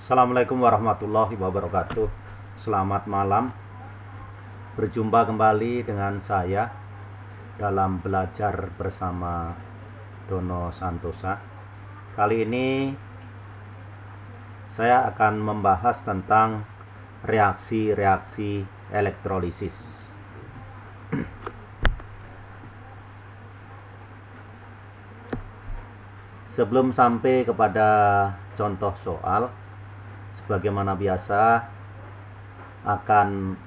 Assalamualaikum warahmatullahi wabarakatuh. Selamat malam. Berjumpa kembali dengan saya dalam belajar bersama Dono Santosa. Kali ini saya akan membahas tentang reaksi-reaksi elektrolisis. Sebelum sampai kepada contoh soal, sebagaimana biasa akan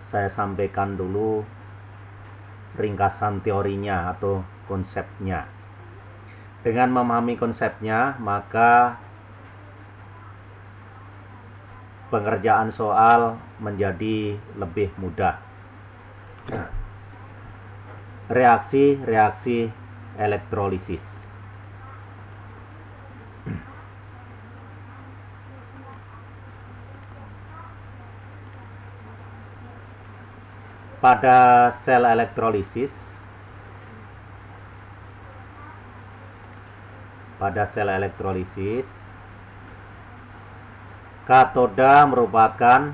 saya sampaikan dulu ringkasan teorinya atau konsepnya. Dengan memahami konsepnya, maka pengerjaan soal menjadi lebih mudah. Reaksi-reaksi elektrolisis. Pada sel elektrolisis, katoda merupakan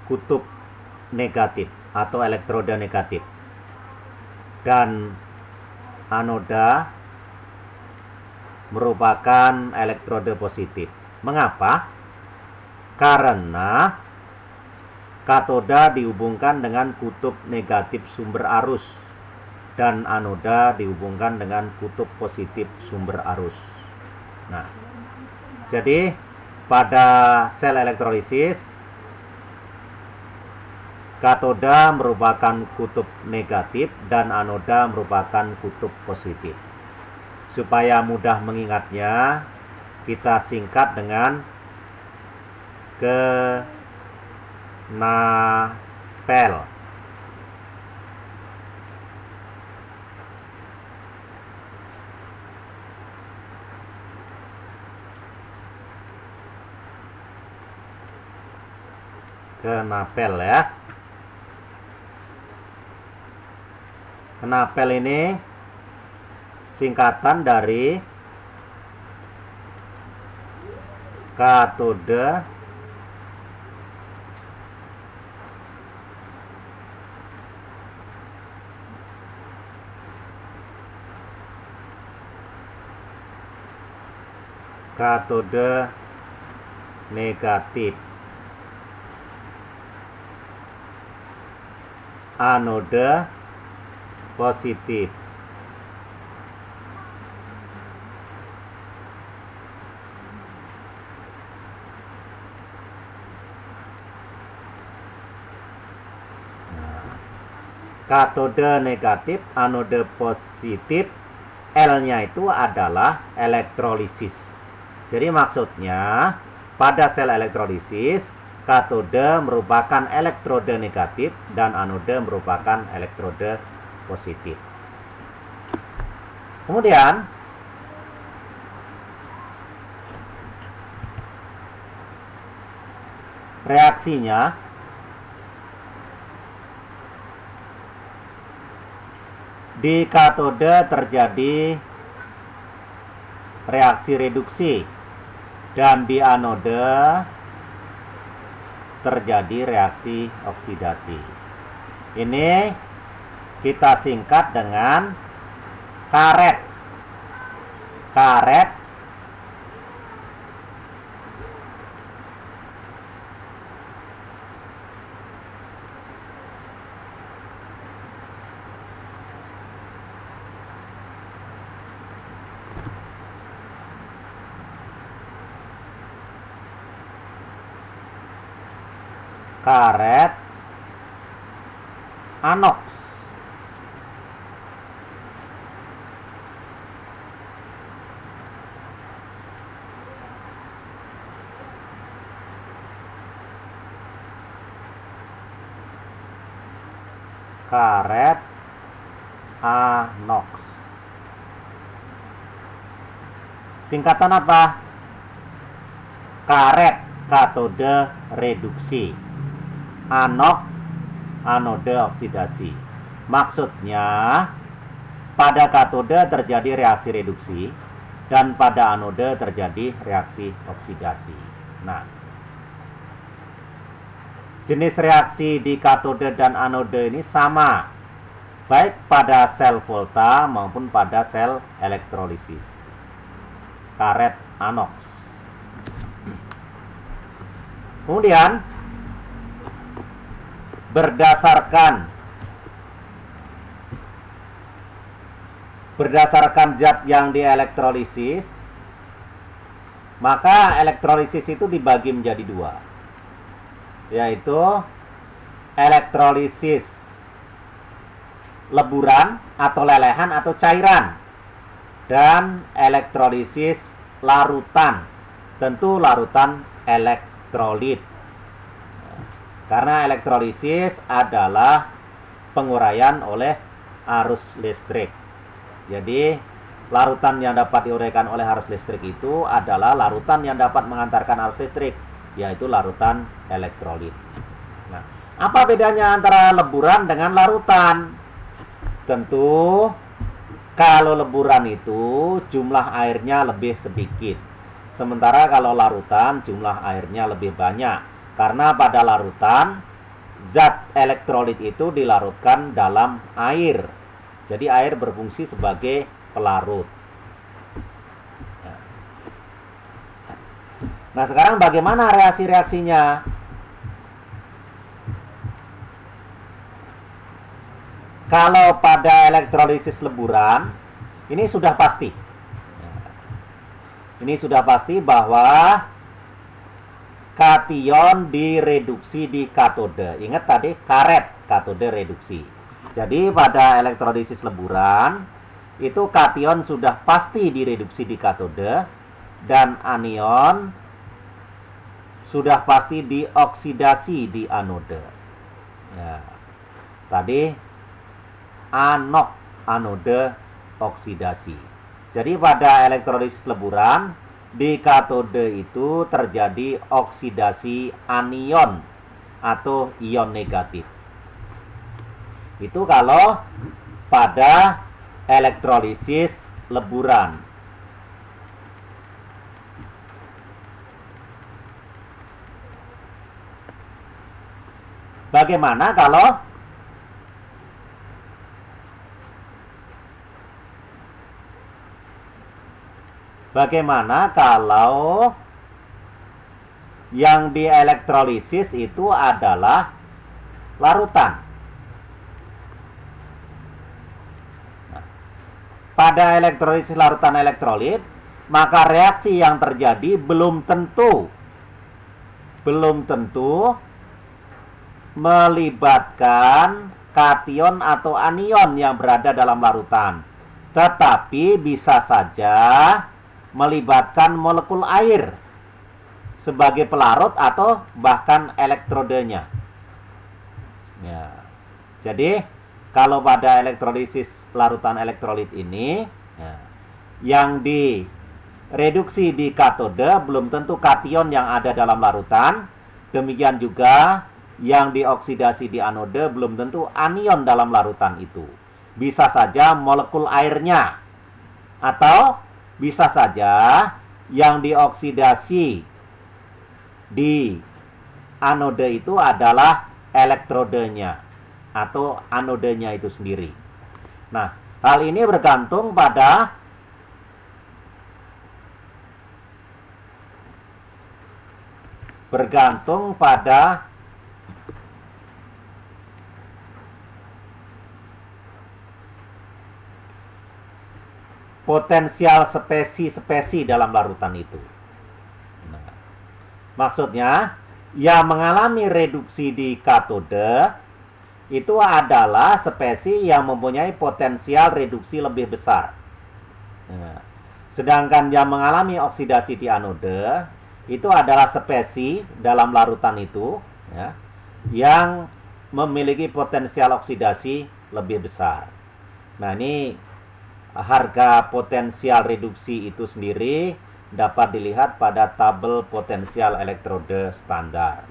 kutub negatif atau elektroda negatif, dan anoda merupakan elektroda positif. Mengapa? Karena katoda dihubungkan dengan kutub negatif sumber arus dan anoda dihubungkan dengan kutub positif sumber arus. Nah, jadi pada sel elektrolisis, katoda merupakan kutub negatif dan anoda merupakan kutub positif. Supaya mudah mengingatnya, kita singkat dengan kenapel. Kenapel ya. Kenapel ini singkatan dari katoda negatif, anoda positif. Katoda negatif, anoda positif, L-nya itu adalah elektrolisis. Jadi maksudnya pada sel elektrolisis, katoda merupakan elektroda negatif dan anoda merupakan elektroda positif. Kemudian reaksinya di katoda terjadi reaksi reduksi dan di anoda terjadi reaksi oksidasi. Ini kita singkat dengan karet. Karet anoks. Karet anoks. Singkatan apa? Karet, katoda reduksi. Anok, anoda oksidasi. Maksudnya pada katoda terjadi reaksi reduksi dan pada anode terjadi reaksi oksidasi. Nah, jenis reaksi di katode dan anode ini sama, baik pada sel volta maupun pada sel elektrolisis. Karet anoks. Kemudian berdasarkan zat yang dielektrolisis, maka elektrolisis itu dibagi menjadi dua, yaitu elektrolisis leburan atau lelehan atau cairan, dan elektrolisis larutan, tentu larutan elektrolit. Karena elektrolisis adalah penguraian oleh arus listrik. Jadi larutan yang dapat diuraikan oleh arus listrik itu adalah larutan yang dapat mengantarkan arus listrik, yaitu larutan elektrolit. Nah, apa bedanya antara leburan dengan larutan? Tentu kalau leburan itu jumlah airnya lebih sedikit, sementara kalau larutan jumlah airnya lebih banyak. Karena pada larutan zat elektrolit itu dilarutkan dalam air. Jadi air berfungsi sebagai pelarut. Nah, sekarang bagaimana reaksi-reaksinya? Kalau pada elektrolisis leburan, ini sudah pasti. Ini sudah pasti bahwa kation direduksi di katode. Ingat tadi karet katode reduksi. Jadi pada elektrolisis leburan itu kation sudah pasti direduksi di katode dan anion sudah pasti dioksidasi di anode. Ya. Tadi anode oksidasi. Jadi pada elektrolisis leburan di katode itu terjadi oksidasi anion atau ion negatif. Itu kalau pada elektrolisis leburan. Bagaimana kalau yang dielektrolisis itu adalah larutan? Nah, pada elektrolisis larutan elektrolit, maka reaksi yang terjadi belum tentu melibatkan kation atau anion yang berada dalam larutan, tetapi bisa saja melibatkan molekul air sebagai pelarut atau bahkan elektrodenya. Ya. Jadi kalau pada elektrolisis larutan elektrolit ini, ya, yang direduksi di katode belum tentu kation yang ada dalam larutan. Demikian juga yang dioksidasi di anode belum tentu anion dalam larutan itu. Bisa saja molekul airnya, atau bisa saja yang dioksidasi di anode itu adalah elektrodenya atau anodenya itu sendiri. Nah, hal ini bergantung pada potensial spesi dalam larutan itu. Nah, maksudnya, yang mengalami reduksi di katode itu adalah spesi yang mempunyai potensial reduksi lebih besar. Nah, sedangkan yang mengalami oksidasi di anode itu adalah spesi dalam larutan itu, ya, yang memiliki potensial oksidasi lebih besar. Nah, ini harga potensial reduksi itu sendiri dapat dilihat pada tabel potensial elektrode standar.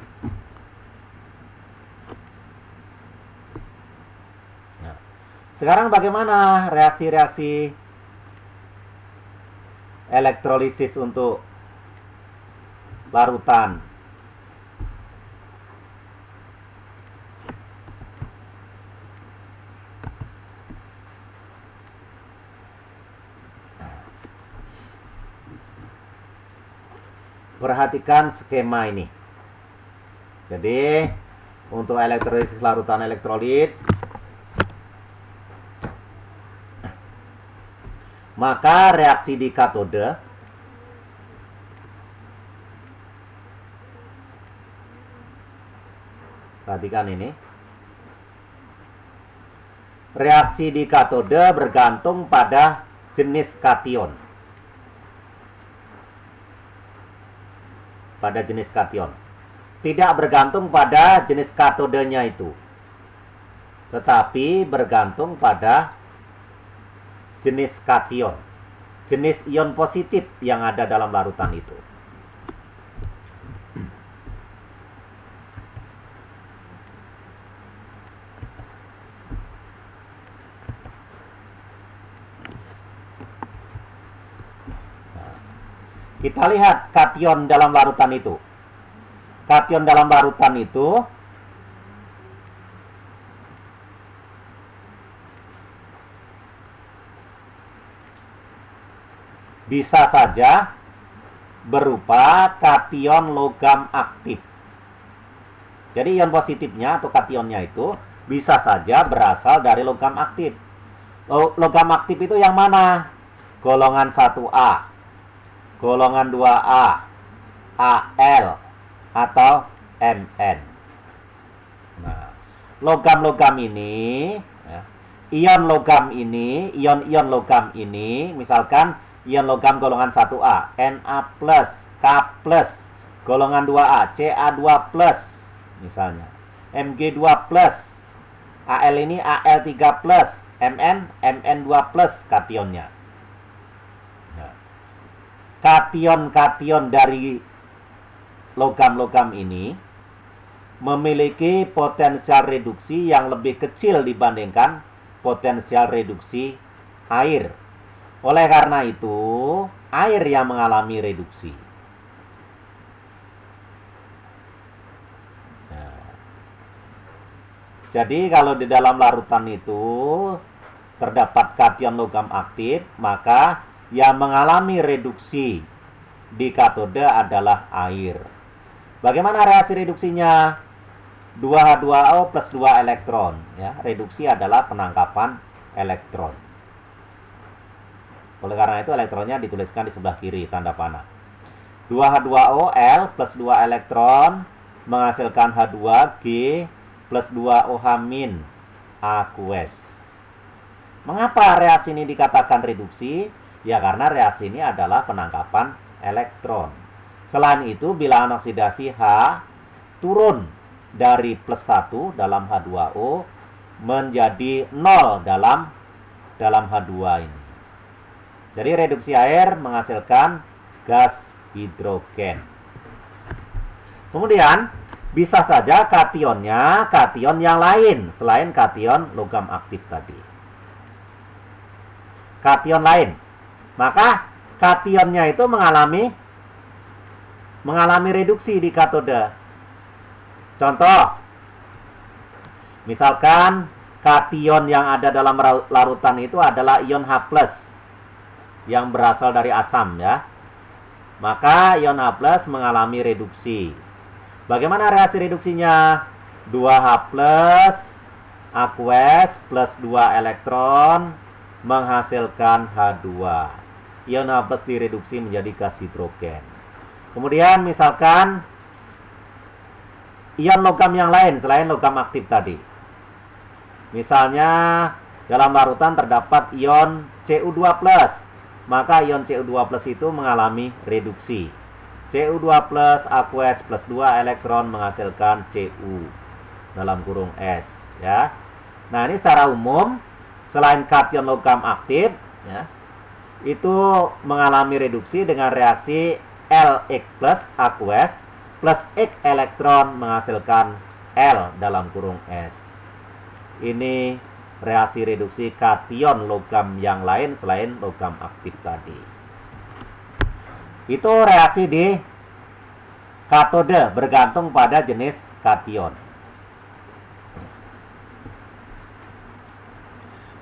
Nah, sekarang bagaimana reaksi-reaksi elektrolisis untuk larutan. Perhatikan skema ini. Jadi, untuk elektrolisis larutan elektrolit, maka reaksi di katode perhatikan ini. Reaksi di katode bergantung pada jenis kation. Pada jenis kation. Tidak bergantung pada jenis katodenya itu. Tetapi bergantung pada jenis kation. Jenis ion positif yang ada dalam larutan itu. Kita lihat kation dalam larutan itu. Kation dalam larutan itu bisa saja berupa kation logam aktif. Jadi ion positifnya atau kationnya itu bisa saja berasal dari logam aktif. Logam aktif itu yang mana? Golongan 1A, golongan 2A, Al, atau Mn. Nah, logam-logam ini, ya, ion logam ini, ion-ion logam ini, misalkan ion logam golongan 1A, Na+, K+, golongan 2A, Ca2+, misalnya, Mg2+, Al ini Al3+, Mn, Mn2+, kationnya. Kation-kation dari logam-logam ini memiliki potensial reduksi yang lebih kecil dibandingkan potensial reduksi air. Oleh karena itu, air yang mengalami reduksi. Nah, jadi kalau di dalam larutan itu terdapat kation logam aktif, maka yang mengalami reduksi di katode adalah air. Bagaimana reaksi reduksinya? 2H2O plus 2 elektron. Ya, reduksi adalah penangkapan elektron. Oleh karena itu elektronnya dituliskan di sebelah kiri, tanda panah. 2H2O L plus 2 elektron menghasilkan H2G plus 2OH min aqueous. Mengapa reaksi ini dikatakan reduksi? Ya karena reaksi ini adalah penangkapan elektron. Selain itu, bilangan oksidasi H turun dari plus 1 dalam H2O menjadi 0 dalam H2 ini. Jadi reduksi air menghasilkan gas hidrogen. Kemudian bisa saja kationnya kation yang lain selain kation logam aktif tadi. Kation lain. Maka kationnya itu mengalami reduksi di katode. Contoh, misalkan kation yang ada dalam larutan itu adalah ion H+ yang berasal dari asam ya. Maka ion H+ mengalami reduksi. Bagaimana reaksi reduksinya? 2H+ aqueous plus 2 elektron menghasilkan H2. Ion H+ direduksi menjadi gas hidrogen. Kemudian misalkan ion logam yang lain selain logam aktif tadi. Misalnya dalam larutan terdapat ion Cu2+. Maka ion Cu2+ itu mengalami reduksi. Cu2+ aqueous plus 2 elektron menghasilkan Cu dalam kurung S ya. Nah, ini secara umum selain kation logam aktif ya, itu mengalami reduksi dengan reaksi Lx+ aqueous plus X elektron menghasilkan L dalam kurung S. Ini reaksi reduksi kation logam yang lain selain logam aktif tadi. Itu reaksi di katode bergantung pada jenis kation.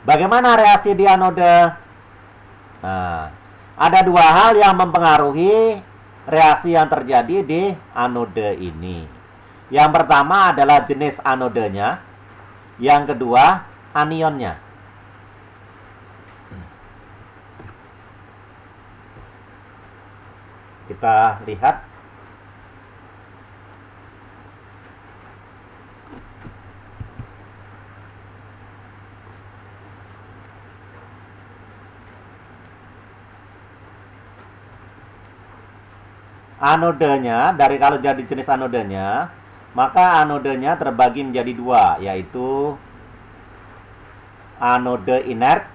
Bagaimana reaksi di anode? Nah, ada dua hal yang mempengaruhi reaksi yang terjadi di anode ini. Yang pertama adalah jenis anodenya. Yang kedua, anionnya. Kita lihat. Anodenya, dari kalau jadi jenis anodenya, maka anodenya terbagi menjadi dua, yaitu anode inert.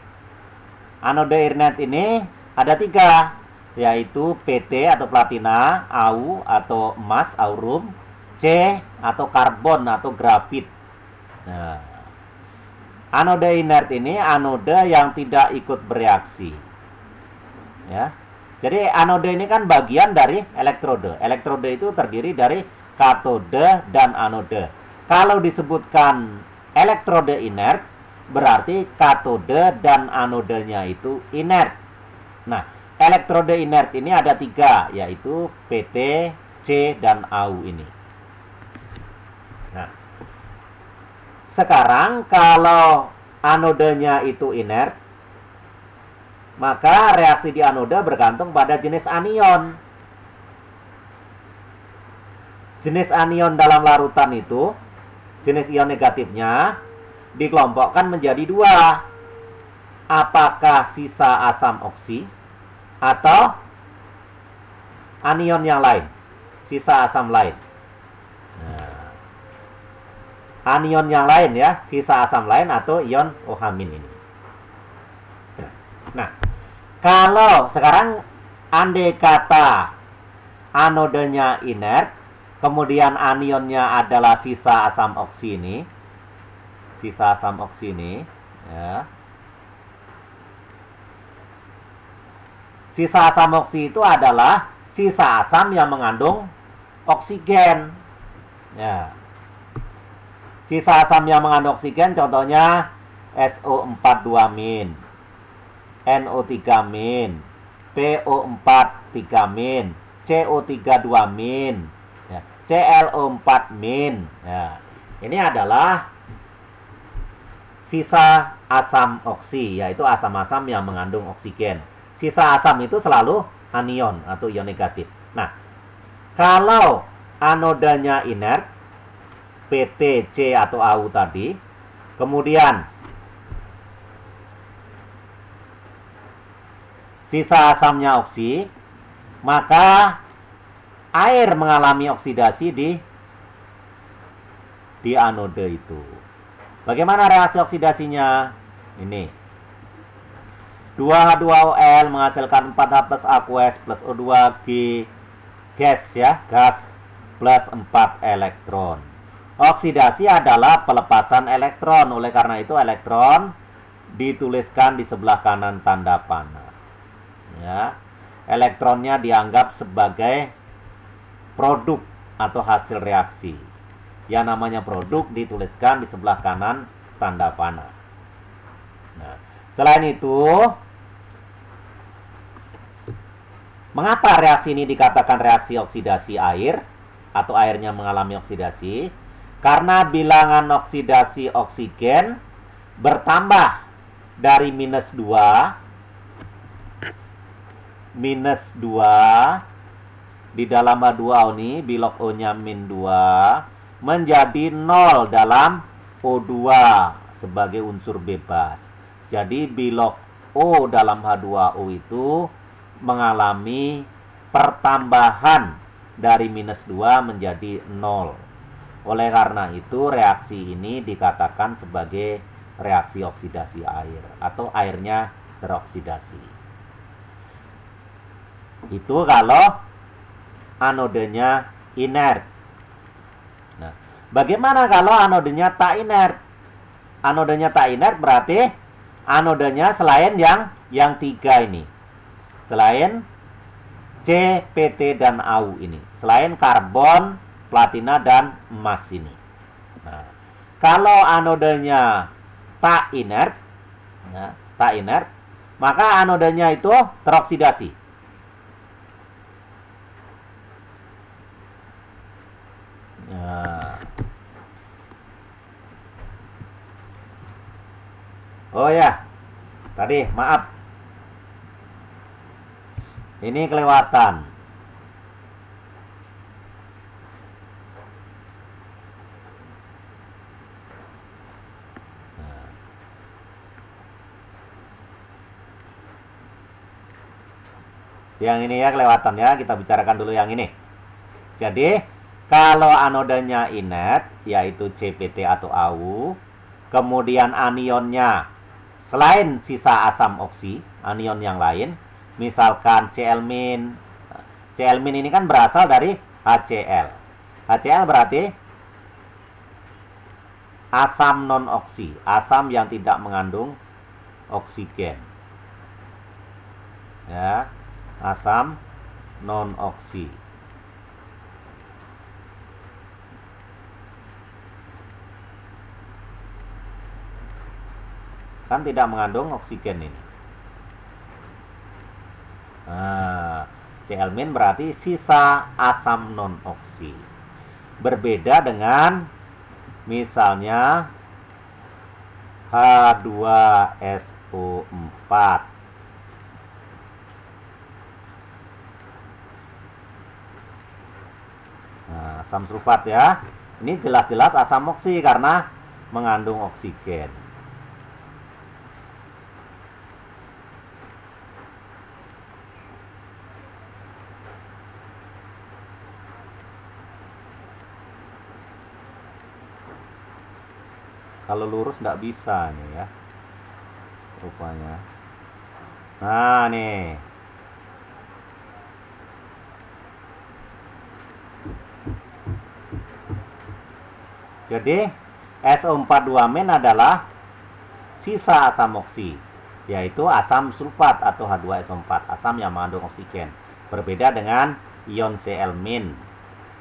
Anode inert ini ada tiga, yaitu PT atau platina, Au atau emas, aurum, C atau karbon atau grafit. Nah, anode inert ini anode yang tidak ikut bereaksi. Ya. Jadi anode ini kan bagian dari elektrode. Elektrode itu terdiri dari katode dan anode. Kalau disebutkan elektrode inert, berarti katode dan anodenya itu inert. Nah, elektrode inert ini ada tiga, yaitu PT, C, dan Au ini. Nah, sekarang kalau anodenya itu inert, maka reaksi di anode bergantung pada jenis anion. Jenis anion dalam larutan itu, jenis ion negatifnya, dikelompokkan menjadi dua. Apakah sisa asam oksi atau anion yang lain, sisa asam lain. Nah, anion yang lain ya, sisa asam lain atau ion OH- ini. Nah, kalau sekarang andai kata anodenya inert, kemudian anionnya adalah sisa asam oksi ini, ya. Sisa asam oksi itu adalah sisa asam yang mengandung oksigen. Ya. Sisa asam yang mengandung oksigen contohnya SO4 2-, NO3-, PO4 3-, CO3 2-, ya, ClO4-. Ya. Ini adalah sisa asam oksi, yaitu asam-asam yang mengandung oksigen. Sisa asam itu selalu anion atau ion negatif. Nah, kalau anodanya inert, PT, C atau Au tadi, kemudian sisa asamnya oksi, maka air mengalami oksidasi di anode itu. Bagaimana reaksi oksidasinya? Ini 2H2OL menghasilkan 4H plus aqueous plus O2G gas ya, gas plus 4 elektron. Oksidasi adalah pelepasan elektron. Oleh karena itu elektron dituliskan di sebelah kanan tanda panah. Ya, elektronnya dianggap sebagai produk atau hasil reaksi. Yang namanya produk dituliskan di sebelah kanan tanda panah. Nah, selain itu, mengapa reaksi ini dikatakan reaksi oksidasi air atau airnya mengalami oksidasi? Karena bilangan oksidasi oksigen bertambah dari minus 2 di dalam H2O ini, bilok O-nya -2 menjadi 0 dalam O2 sebagai unsur bebas. Jadi bilok O dalam H2O itu mengalami pertambahan dari -2 menjadi 0. Oleh karena itu reaksi ini dikatakan sebagai reaksi oksidasi air atau airnya teroksidasi. Itu kalau anodenya inert. Nah, bagaimana kalau anodenya tak inert? Anodenya tak inert berarti anodenya selain yang tiga ini. Selain C, PT, dan AU ini. Selain karbon, platina, dan emas ini. Nah, kalau anodanya tak inert, ya, tak inert, maka anodanya itu teroksidasi. Nah. Oh ya, tadi maaf, ini kelewatan. Nah. Yang ini ya kelewatan ya, kita bicarakan dulu yang ini. Jadi, kalau anodanya inert, yaitu CPT atau AU, kemudian anionnya selain sisa asam oksi, anion yang lain, misalkan Cl-. Cl- ini kan berasal dari HCl. HCl berarti asam non-oksi, asam yang tidak mengandung oksigen. Ya, asam non-oksi. Kan tidak mengandung oksigen ini. Nah, Cl- berarti sisa asam non-oksi. Berbeda dengan misalnya H2SO4. Nah, asam sulfat ya. Ini jelas-jelas asam oksi karena mengandung oksigen. Kalau lurus nggak bisa nih ya, rupanya. Nah nih, jadi SO42- adalah sisa asam oksi, yaitu asam sulfat atau H2SO4, asam yang mengandung oksigen. Berbeda dengan ion Cl-.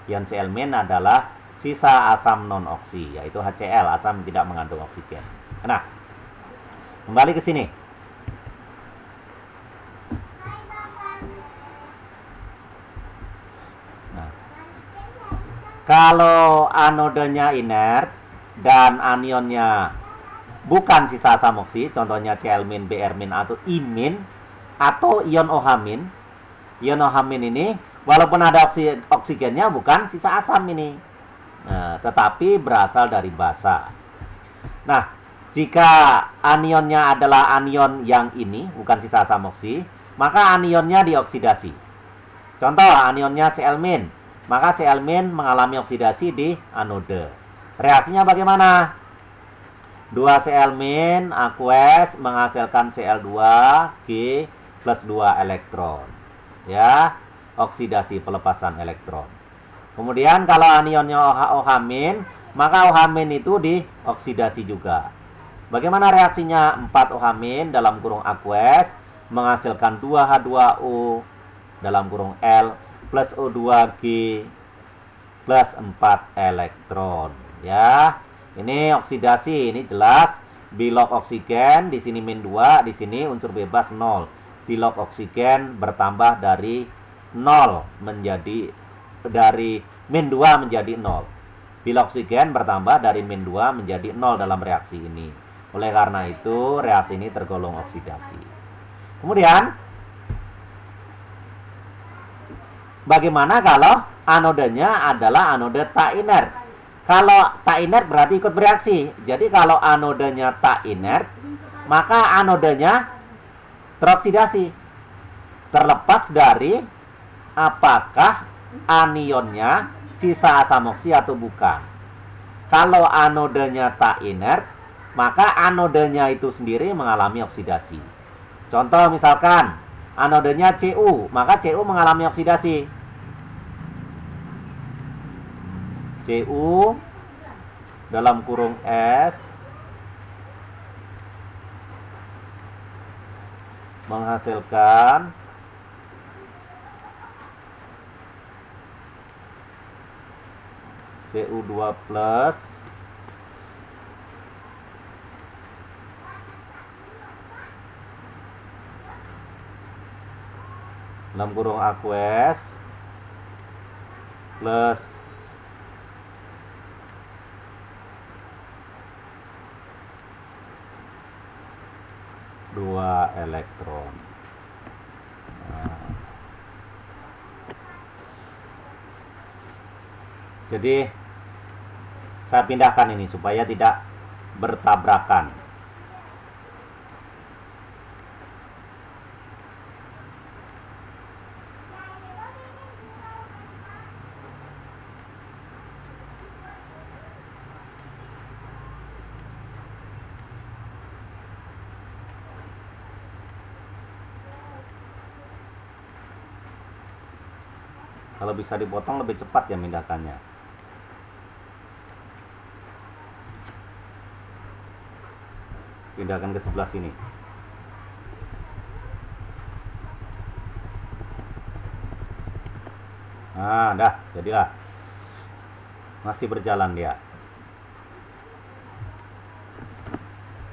Ion Cl- adalah sisa asam non-oksi, yaitu HCl, asam yang tidak mengandung oksigen. Nah, kembali ke sini. Nah, kalau anodenya inert dan anionnya bukan sisa asam oksi, contohnya Cl-, Br- atau I-, atau ion OH-. Ion OH- ini walaupun ada oksigennya bukan sisa asam ini. Nah, tetapi berasal dari basa. Nah, jika anionnya adalah anion yang ini, bukan sisa asam oksi, maka anionnya dioksidasi. Contoh, anionnya Cl-, maka Cl- mengalami oksidasi di anode. Reaksinya bagaimana? 2 Cl- aqueous menghasilkan Cl2G plus 2 elektron. Ya, oksidasi pelepasan elektron. Kemudian kalau anionnya OH-, maka OH- itu dioksidasi juga. Bagaimana reaksinya? 4 OH- dalam kurung aqueous menghasilkan 2H2O dalam kurung L plus O2G plus 4 elektron. Ya, ini oksidasi, ini jelas bilog oksigen, di sini -2, di sini unsur bebas 0. Bilog oksigen bertambah dari 0 menjadi dari -2 menjadi 0. Bilog oksigen bertambah dari -2 menjadi 0 dalam reaksi ini. Oleh karena itu, reaksi ini tergolong oksidasi. Kemudian, bagaimana kalau anodenya adalah anode tak inert? Kalau tak inert berarti ikut bereaksi. Jadi kalau anodenya tak inert, maka anodenya teroksidasi. Terlepas dari apakah anionnya sisa asam oksi atau bukan. Kalau anodenya tak inert, maka anodenya itu sendiri mengalami oksidasi. Contoh misalkan anodenya Cu, maka Cu mengalami oksidasi. Cu dalam kurung S menghasilkan Cu2 plus dalam kurung aqueous plus dua elektron. Nah. Jadi saya pindahkan ini supaya tidak bertabrakan. Kalau bisa dipotong lebih cepat ya pindahkannya. Pindahkan ke sebelah sini. Nah, dah, jadilah. Masih berjalan dia.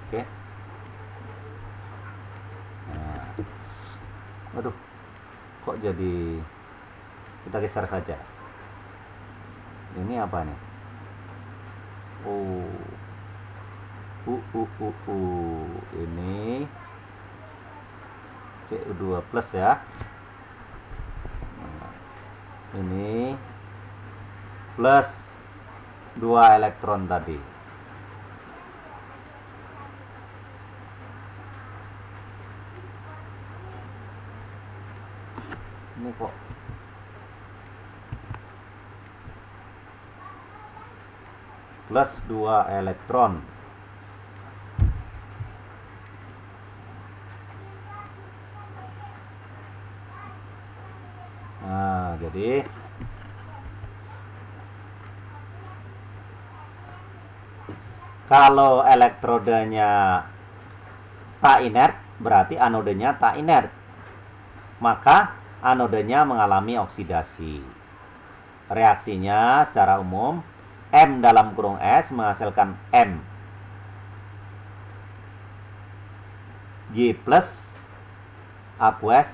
Oke. Nah. Waduh. Kok jadi, kita geser saja. Ini apa nih? Ini Cu2 plus ya. Nah, ini plus 2 elektron tadi. Ini kok plus 2 elektron. Nah, jadi kalau elektrodenya tak inert, berarti anodenya tak inert. Maka anodenya mengalami oksidasi. Reaksinya secara umum M dalam kurung S menghasilkan M Y plus aqueous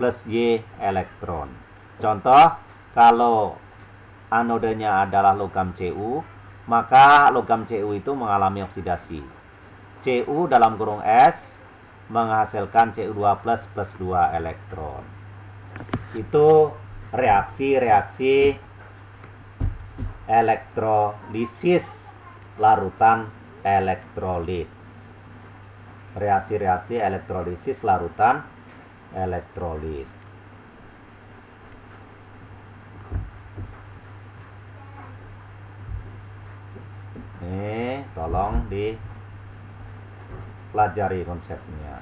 plus Y elektron. Contoh, kalau anodenya adalah logam Cu, maka logam Cu itu mengalami oksidasi. Cu dalam kurung S menghasilkan Cu2 plus plus 2 elektron. Itu reaksi-reaksi elektrolisis larutan elektrolit. Reaksi-reaksi elektrolisis larutan elektrolit. Ini tolong dipelajari konsepnya.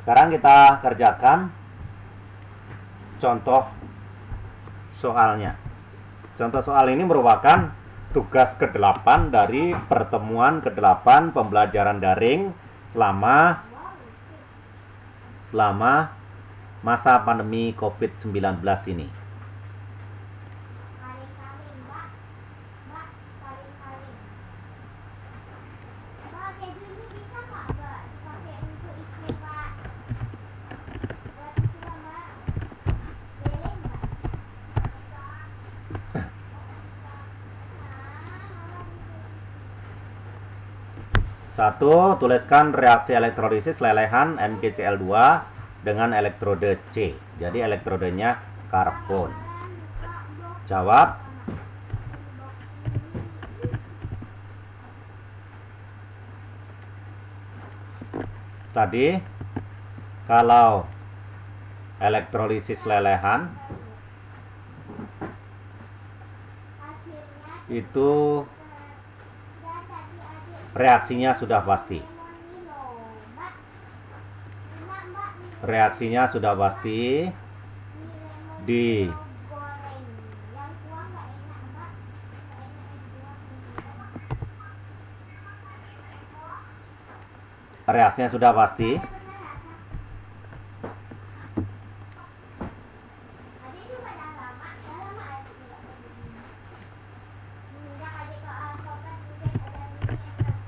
Sekarang kita kerjakan contoh soalnya. Contoh soal ini merupakan tugas ke-8 dari pertemuan ke-8 pembelajaran daring selama masa pandemi COVID-19 ini. Satu, tuliskan reaksi elektrolisis lelehan MgCl2 dengan elektrode C. Jadi elektrodenya karbon. Jawab. Tadi kalau elektrolisis lelehan itu reaksinya sudah pasti. Reaksinya sudah pasti di reaksinya sudah pasti.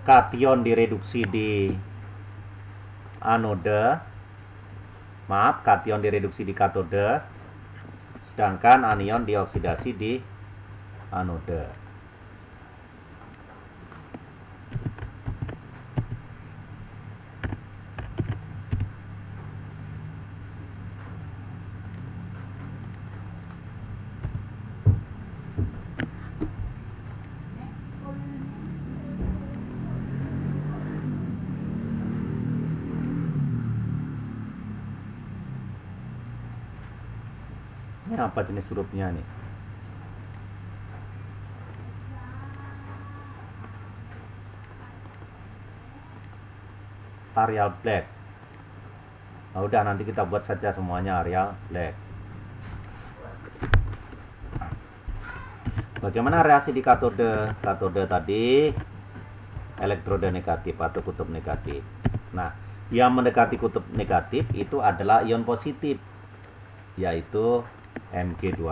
Kation direduksi di anode, kation direduksi di katode, sedangkan anion dioksidasi di anode. Ini apa jenis hurufnya nih? Arial black. Nah, udah nanti kita buat saja semuanya Arial black. Bagaimana reaksi di katode? Katode tadi elektroda negatif atau kutub negatif. Nah, yang mendekati kutub negatif itu adalah ion positif, yaitu Mg2+.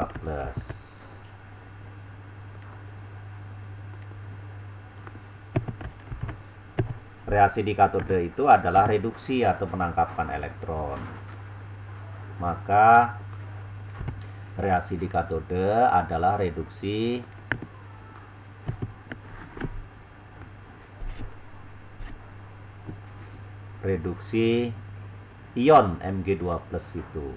Reaksi di katode itu adalah reduksi atau penangkapan elektron. Maka reaksi di katode adalah reduksi ion Mg2+ itu.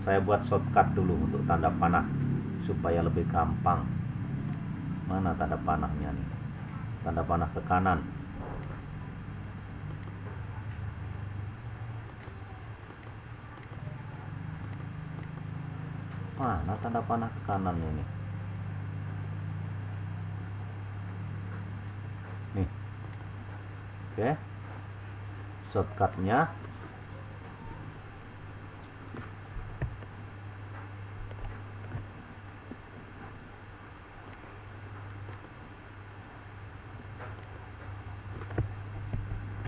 Saya buat shortcut dulu untuk tanda panah supaya lebih gampang. Mana tanda panahnya nih? Tanda panah ke kanan. Mana tanda panah ke kanan ini? Nih. Oke. Shortcutnya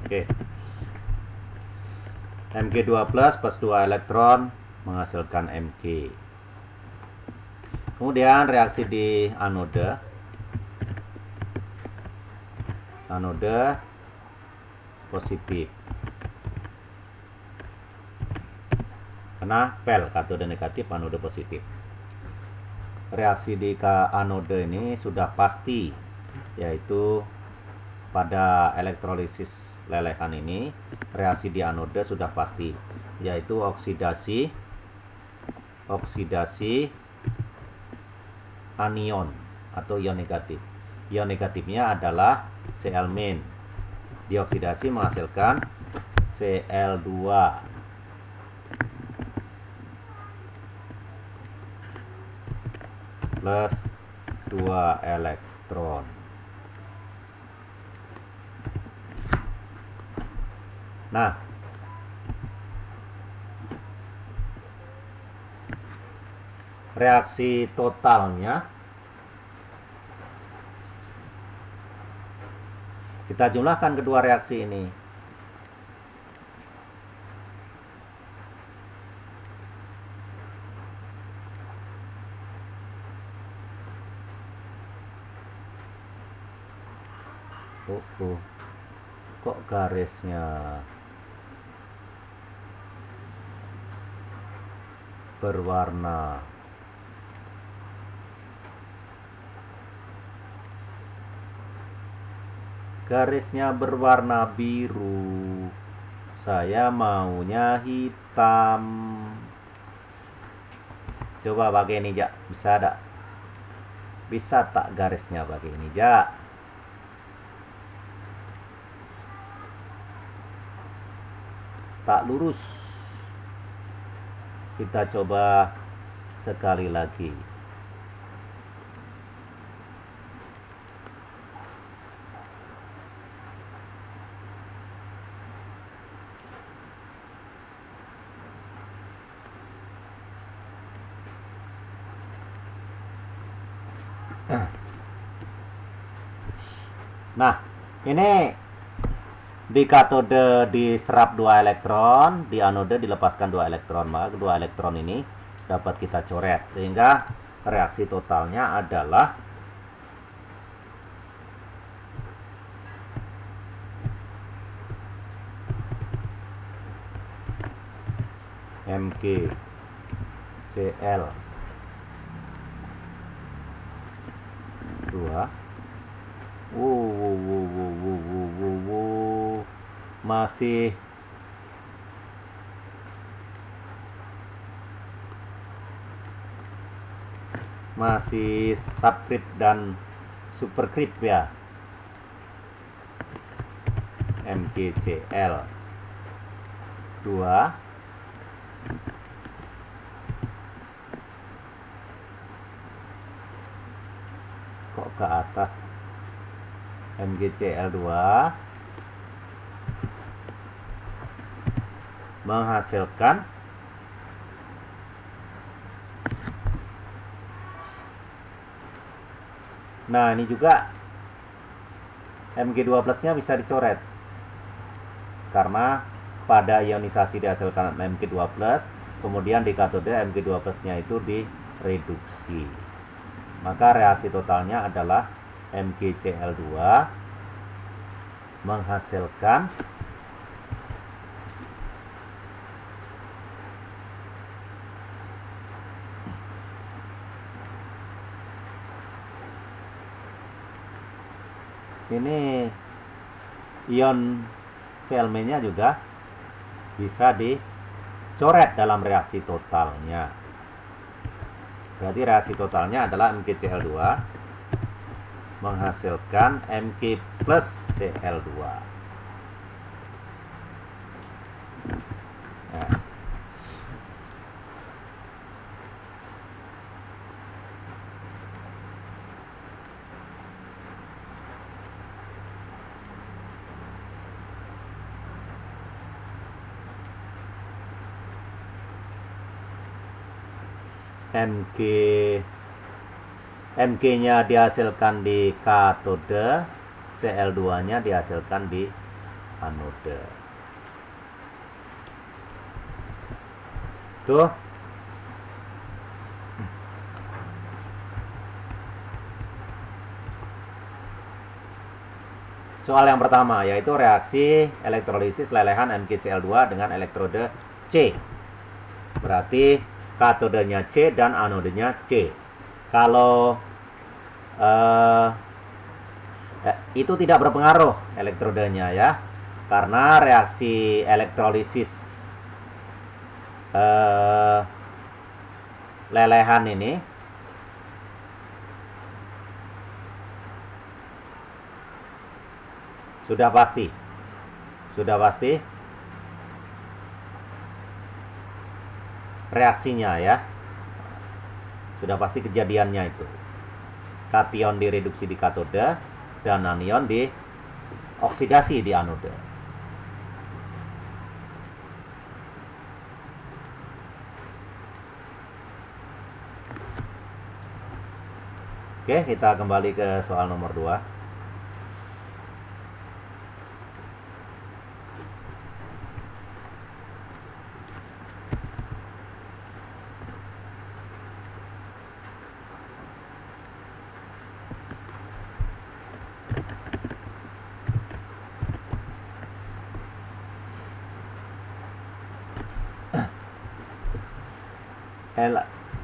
oke. Mg2+ plus 2 elektron menghasilkan Mg. Kemudian reaksi di anode. Anode positif. Karena pel katode negatif, anode positif. Reaksi di anode ini sudah pasti, yaitu pada elektrolisis lelehan ini reaksi di anode sudah pasti, yaitu oksidasi anion atau ion negatif. Ion negatifnya adalah Cl-. Dioksidasi menghasilkan Cl2 plus 2 elektron. Nah, reaksi totalnya kita jumlahkan kedua reaksi ini. Kok garisnya berwarna biru? Saya maunya hitam. Coba pakai ini, Jak. Bisa tak? Bisa tak garisnya pakai ini, Jak? Tak lurus. Kita coba sekali lagi. Nah, ini di katode diserap 2 elektron, di anode dilepaskan 2 elektron. Maka kedua elektron ini dapat kita coret, sehingga reaksi totalnya adalah MgCl 2 masih subscript dan superscript ya. MgCl 2 kok ke atas. MgCl 2 menghasilkan nah ini juga Mg2 nya bisa dicoret karena pada ionisasi dihasilkan Mg2 kemudian di katode Mg2 nya itu direduksi, maka reaksi totalnya adalah MgCl2 menghasilkan ini ion Cl- juga bisa dicoret dalam reaksi totalnya. Berarti reaksi totalnya adalah MgCl2 menghasilkan Mg plus Cl2. Nah. Mg-nya dihasilkan di katode, Cl2-nya dihasilkan di anode. Tuh. Soal yang pertama yaitu reaksi elektrolisis lelehan MgCl2 dengan elektrode C. Berarti katodenya C dan anodenya C. Kalau itu tidak berpengaruh elektrodenya ya, karena reaksi elektrolisis lelehan ini sudah pasti reaksinya ya, sudah pasti kejadiannya itu. Kation direduksi di katode dan anion dioksidasi di anode. Oke, kita kembali ke soal nomor 2.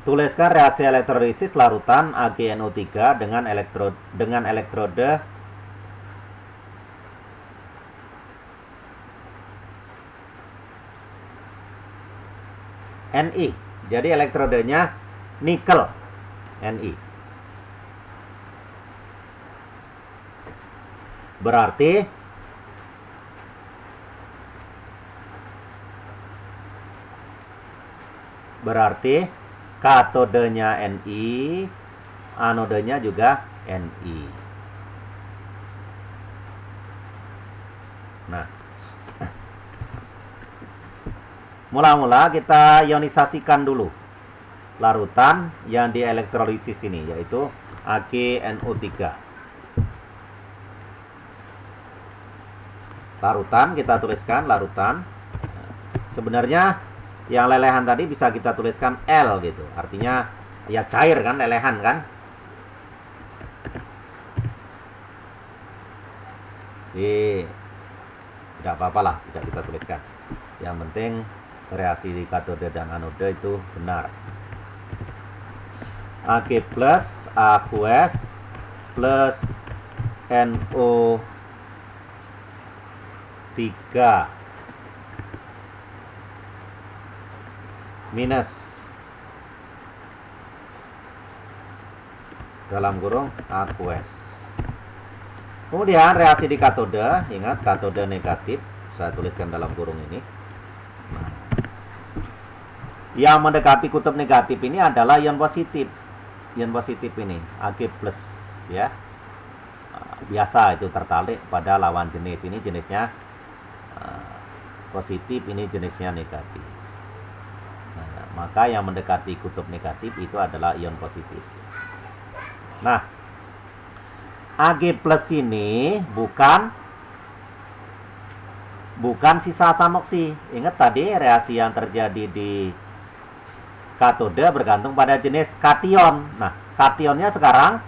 Tuliskan reaksi elektrolisis larutan AgNO3 dengan elektrode Ni. Jadi elektrodenya nikel Ni. Berarti katodenya Ni, anodenya juga Ni. Nah, mula-mula kita ionisasikan dulu larutan yang dielektrolisis ini, yaitu AgNO3. Larutan kita tuliskan larutan. Sebenarnya yang lelehan tadi bisa kita tuliskan L gitu. Artinya ya cair kan, lelehan kan. Tidak apa-apa lah, tidak kita tuliskan. Yang penting reaksi di katode dan anode itu benar. Ag plus aqueous plus NO3 minus dalam kurung aqueous. Kemudian reaksi di katode, ingat katode negatif, saya tuliskan dalam kurung ini. Nah, yang mendekati kutub negatif ini adalah ion positif. Ion positif ini Ag plus ya. Biasa itu tertarik pada lawan jenis. Ini jenisnya positif, ini jenisnya negatif. Nah, maka yang mendekati kutub negatif itu adalah ion positif. Nah, Ag plus ini bukan sisa asam oksi. Ingat tadi reaksi yang terjadi di katode bergantung pada jenis kation. Nah, kationnya sekarang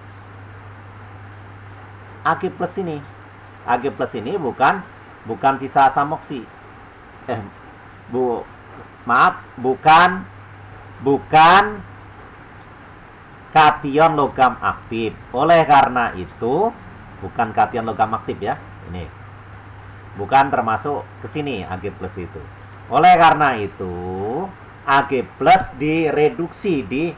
Ag plus ini. Ag plus ini bukan sisa asam oksi. Bukan kation logam aktif. Oleh karena itu, bukan kation logam aktif ya. Ini bukan termasuk ke sini Ag plus itu. Oleh karena itu, Ag plus direduksi di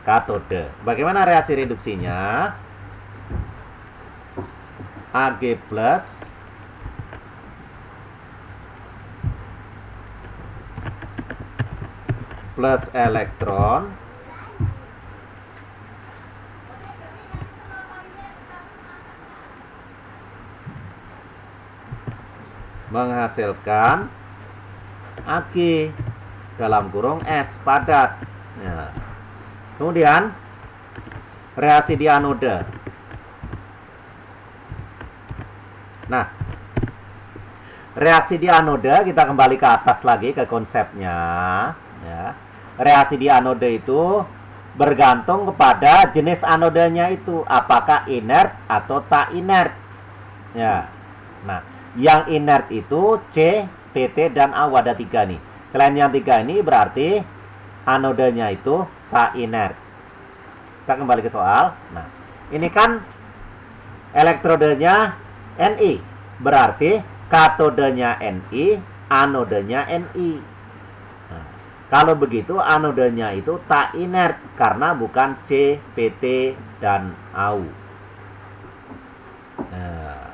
katode. Bagaimana reaksi reduksinya? Ag plus elektron menghasilkan Ag dalam kurung S padat. Ya. Kemudian reaksi di anode. Nah, reaksi di anode kita kembali ke atas lagi ke konsepnya. Ya. Reaksi di anode itu bergantung kepada jenis anodenya itu, apakah inert atau tak inert. Ya. Nah, yang inert itu C, PT, dan AU, ada 3 nih. Selain yang 3 ini berarti anodenya itu tak inert. Kita kembali ke soal. Nah, ini kan elektrodenya Ni, berarti katodenya Ni, anodenya Ni. Nah, kalau begitu anodenya itu tak inert karena bukan C, PT, dan AU. Nah,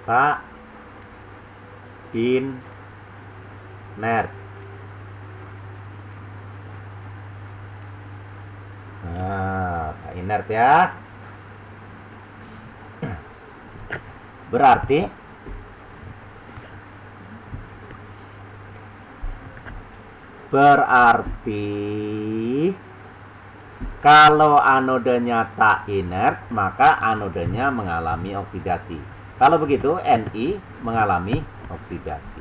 tak inert. Nah, tak inert ya. Berarti kalau anodenya tak inert, maka anodenya mengalami oksidasi. Kalau begitu, Ni mengalami oksidasi.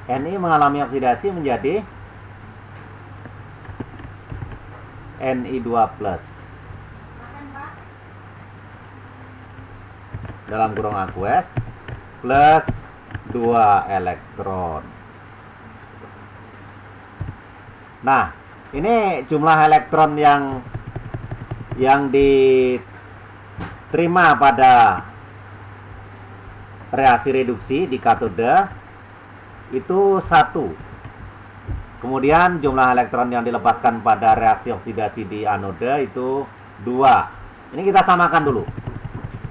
Ni mengalami oksidasi menjadi Ni2+. Dalam kurung aqueous plus 2 elektron. Nah, ini jumlah elektron yang diterima pada reaksi reduksi di katode itu 1. Kemudian jumlah elektron yang dilepaskan pada reaksi oksidasi di anode itu 2. Ini kita samakan dulu.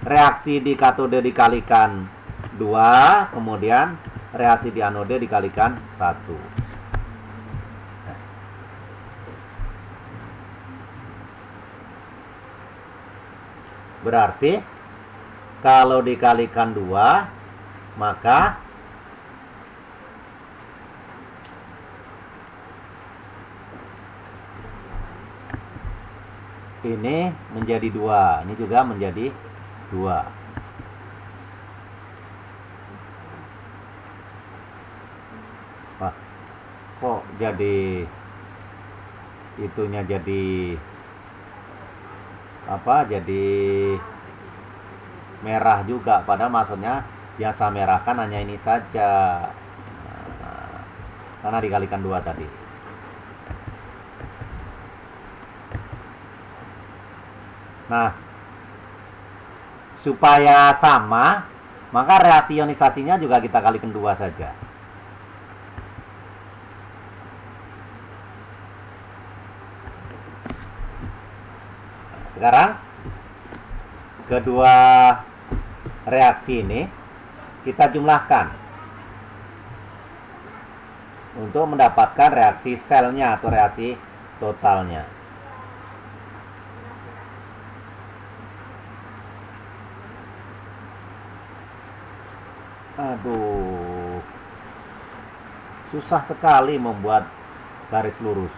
Reaksi di katode dikalikan 2, kemudian reaksi di anode dikalikan 1. Berarti kalau dikalikan 2, maka ini menjadi 2, ini juga menjadi 2. Wah, kok jadi itunya jadi apa? Jadi merah juga, padahal maksudnya biasa merah kan hanya ini saja. Nah, karena dikalikan 2 tadi. Nah, supaya sama, maka reaksi ionisasinya juga kita kalikan 2 saja. Sekarang kedua reaksi ini kita jumlahkan untuk mendapatkan reaksi selnya atau reaksi totalnya. Aduh, susah sekali membuat garis lurus.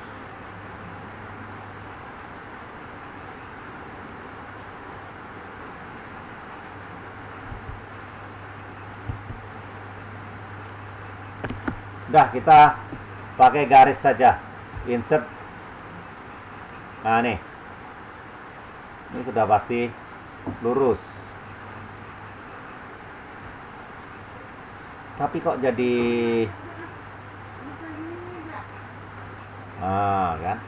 Udah, kita pakai garis saja. Insert. Nah, nih. Ini sudah pasti lurus. Tapi kok jadi kan?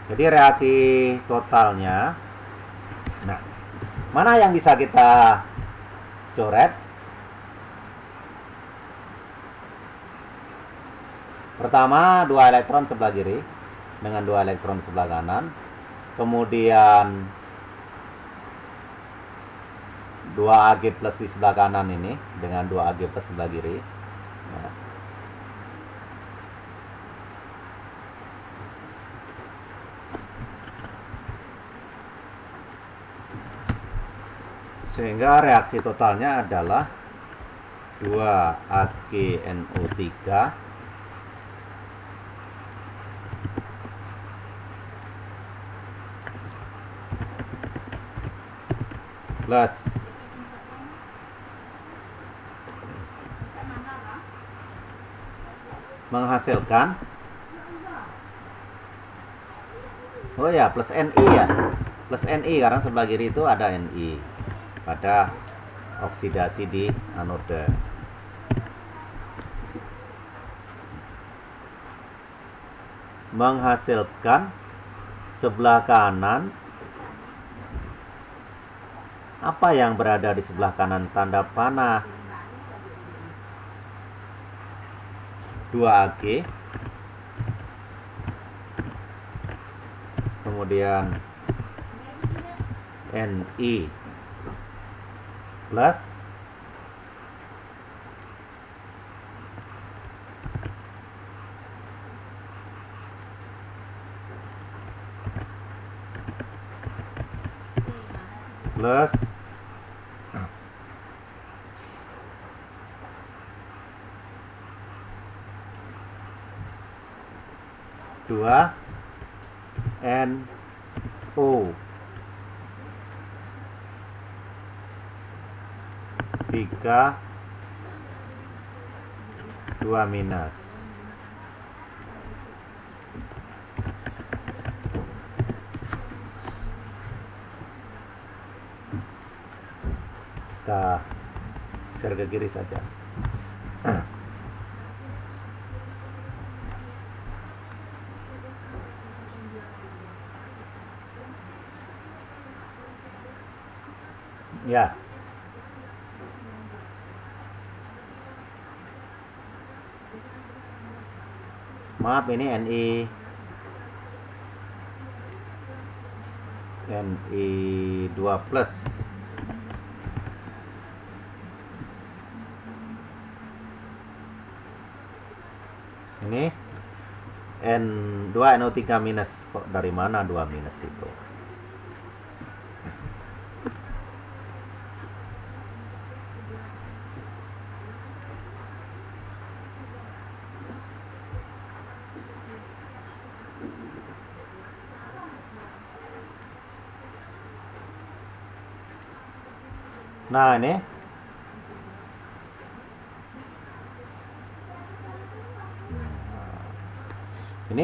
Jadi reaksi totalnya, nah, mana yang bisa kita coret? Pertama, 2 elektron sebelah kiri dengan 2 elektron sebelah kanan. Kemudian 2 Ag plus di sebelah kanan ini dengan 2 Ag plus sebelah kiri. Nah. Sehingga reaksi totalnya adalah 2 AgNO3 plus menghasilkan plus Ni ya, plus Ni karena sebelah kiri itu ada Ni pada oksidasi di anoda. Menghasilkan sebelah kanan, apa yang berada di sebelah kanan tanda panah? 2 Ag, kemudian Ni plus plus dua NO 3 2 minus. Kita share ke kiri saja. Ya. Maaf, ini Ni 2 plus. Ini N2NO3 minus. Kok dari mana 2 minus itu? Nah, ini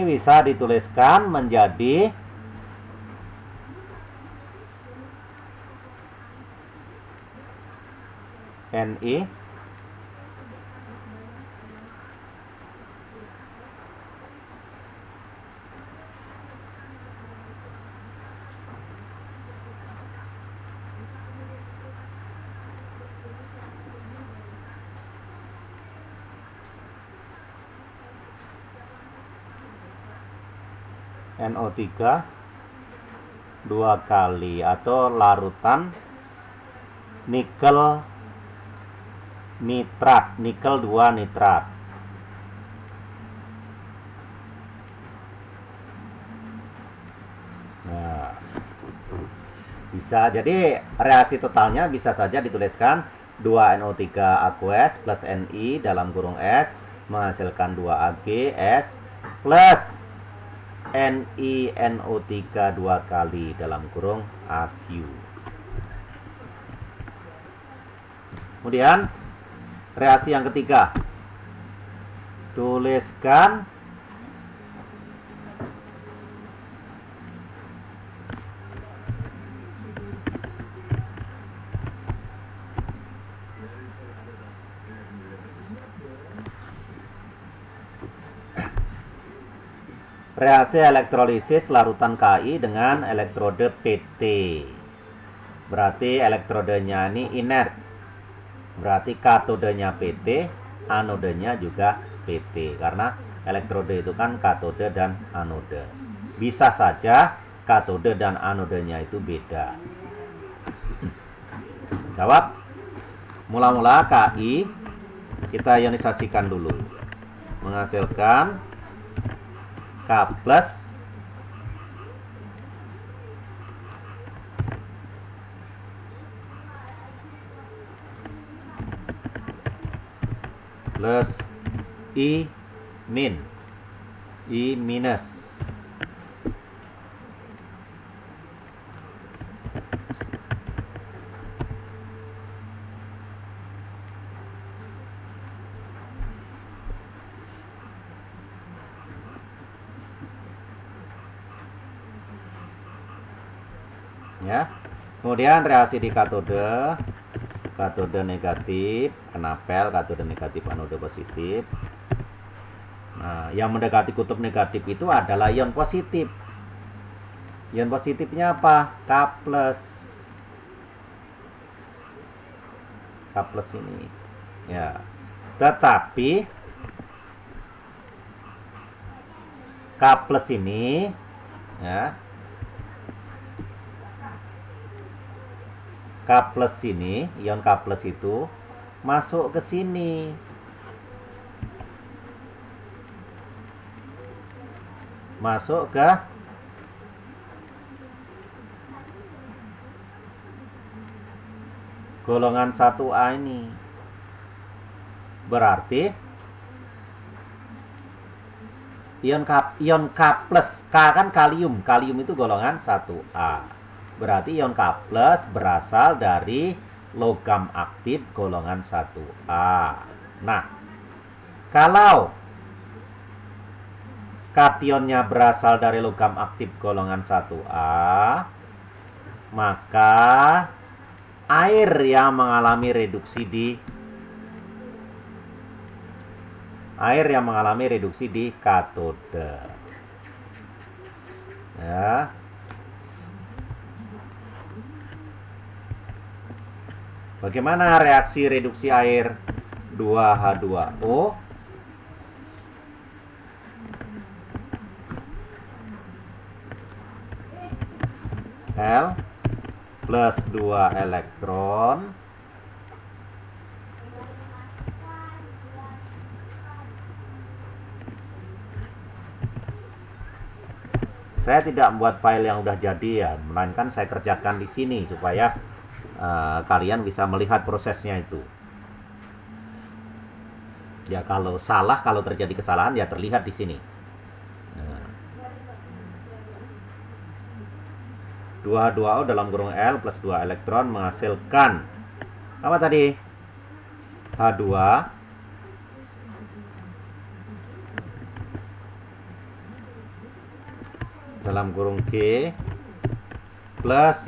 bisa dituliskan menjadi Ni NO3 2 kali atau larutan nikel nitrat, nikel 2 nitrat. Nah, bisa, jadi reaksi totalnya bisa saja dituliskan 2NO3 aqueous plus Ni dalam kurung S menghasilkan 2 AgS plus NiNO3 2 kali dalam kurung Aq. Kemudian reaksi yang ketiga, tuliskan reaksi elektrolisis larutan Ki dengan elektrode PT. Berarti elektrodenya ini inert. Berarti katodenya PT, anodenya juga PT. Karena elektrode itu kan katode dan anode. Bisa saja katode dan anodenya itu beda. Jawab. Mula-mula Ki kita ionisasikan dulu. Menghasilkan K plus I minus. Ya. Kemudian reaksi di katode negatif, kena pel, katode negatif, anode positif. Nah, yang mendekati kutub negatif itu adalah ion positif. Ion positifnya apa? K plus. K plus ini. Ya. Tetapi K plus ini, ya, K plus ini, ion K plus itu masuk ke sini. Masuk ke golongan 1A ini. Berarti ion K plus, K kan kalium. Kalium itu golongan 1A. Berarti ion K plus berasal dari logam aktif golongan 1A. Nah, kalau kationnya berasal dari logam aktif golongan 1A, maka air yang mengalami reduksi di katode. Ya. Bagaimana reaksi reduksi air 2H2O? L plus 2 elektron saya tidak membuat file yang udah jadi ya, melainkan saya kerjakan di sini supaya kalian bisa melihat prosesnya itu. Ya kalau salah, kalau terjadi kesalahan ya terlihat di sini. 2H2O dalam kurung L plus 2 elektron menghasilkan apa tadi? H2 dalam kurung G plus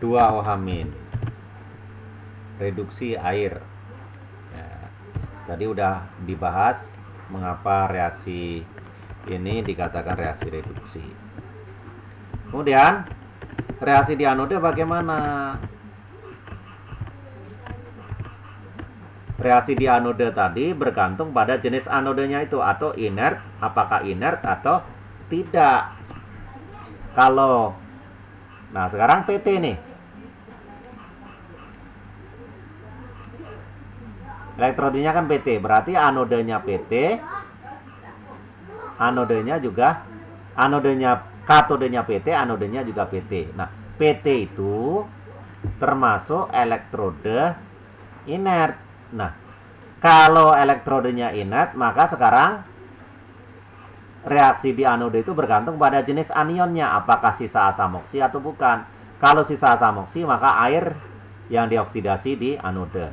2OH min. Reduksi air. Ya, tadi udah dibahas mengapa reaksi ini dikatakan reaksi reduksi. Kemudian reaksi di anode bagaimana? Reaksi di anode tadi bergantung pada jenis anodenya itu, atau inert, apakah inert atau tidak. Nah sekarang PT nih, elektrodenya kan PT, berarti anodenya PT, katodenya PT, anodenya juga PT. Nah PT itu termasuk elektrode inert. Nah kalau elektrodenya inert, maka sekarang reaksi di anode itu bergantung pada jenis anionnya, apakah sisa asam oksi atau bukan. Kalau sisa asam oksi, maka air yang dioksidasi di anode.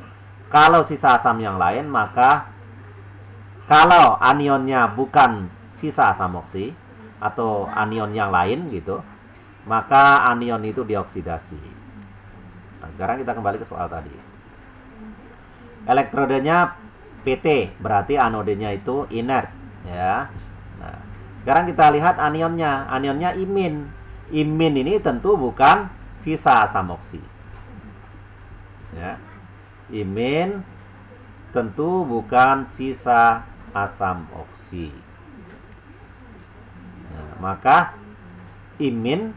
Kalau sisa asam yang lain, maka kalau anionnya bukan sisa asam oksi atau anion yang lain gitu, maka anion itu dioksidasi. Nah, sekarang kita kembali ke soal tadi. Elektrodenya PT, berarti anodenya itu inert, ya. Nah, sekarang kita lihat anionnya. Anionnya imin. Imin ini tentu bukan sisa asam oksi. Ya. Imin tentu bukan sisa asam oksi. Nah, maka imin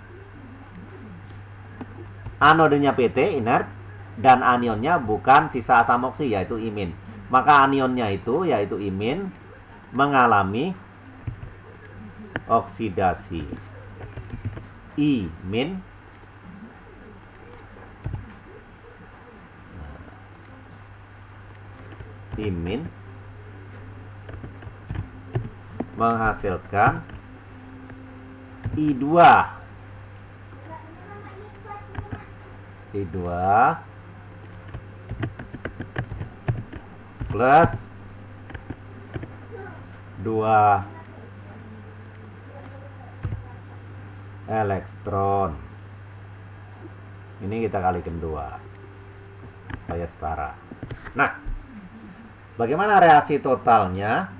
anodenya PT inert dan anionnya bukan sisa asam oksi, yaitu imin. Maka anionnya itu yaitu imin mengalami oksidasi I-. Imin menghasilkan I2 plus 2 elektron. Ini kita kalikan 2 supaya setara. Nah, bagaimana reaksi totalnya?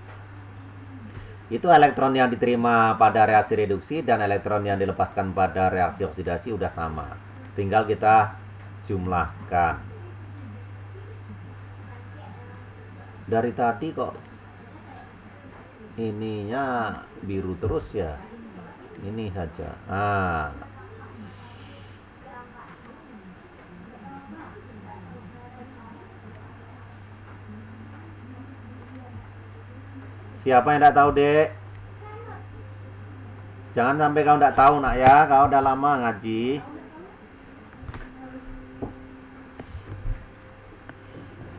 Itu elektron yang diterima pada reaksi reduksi dan elektron yang dilepaskan pada reaksi oksidasi udah sama. Tinggal kita jumlahkan. Dari tadi kok ininya biru terus ya. Ini saja. Siapa yang tidak tahu, Dek? Jangan sampai kau tidak tahu, nak ya. Kau udah lama ngaji.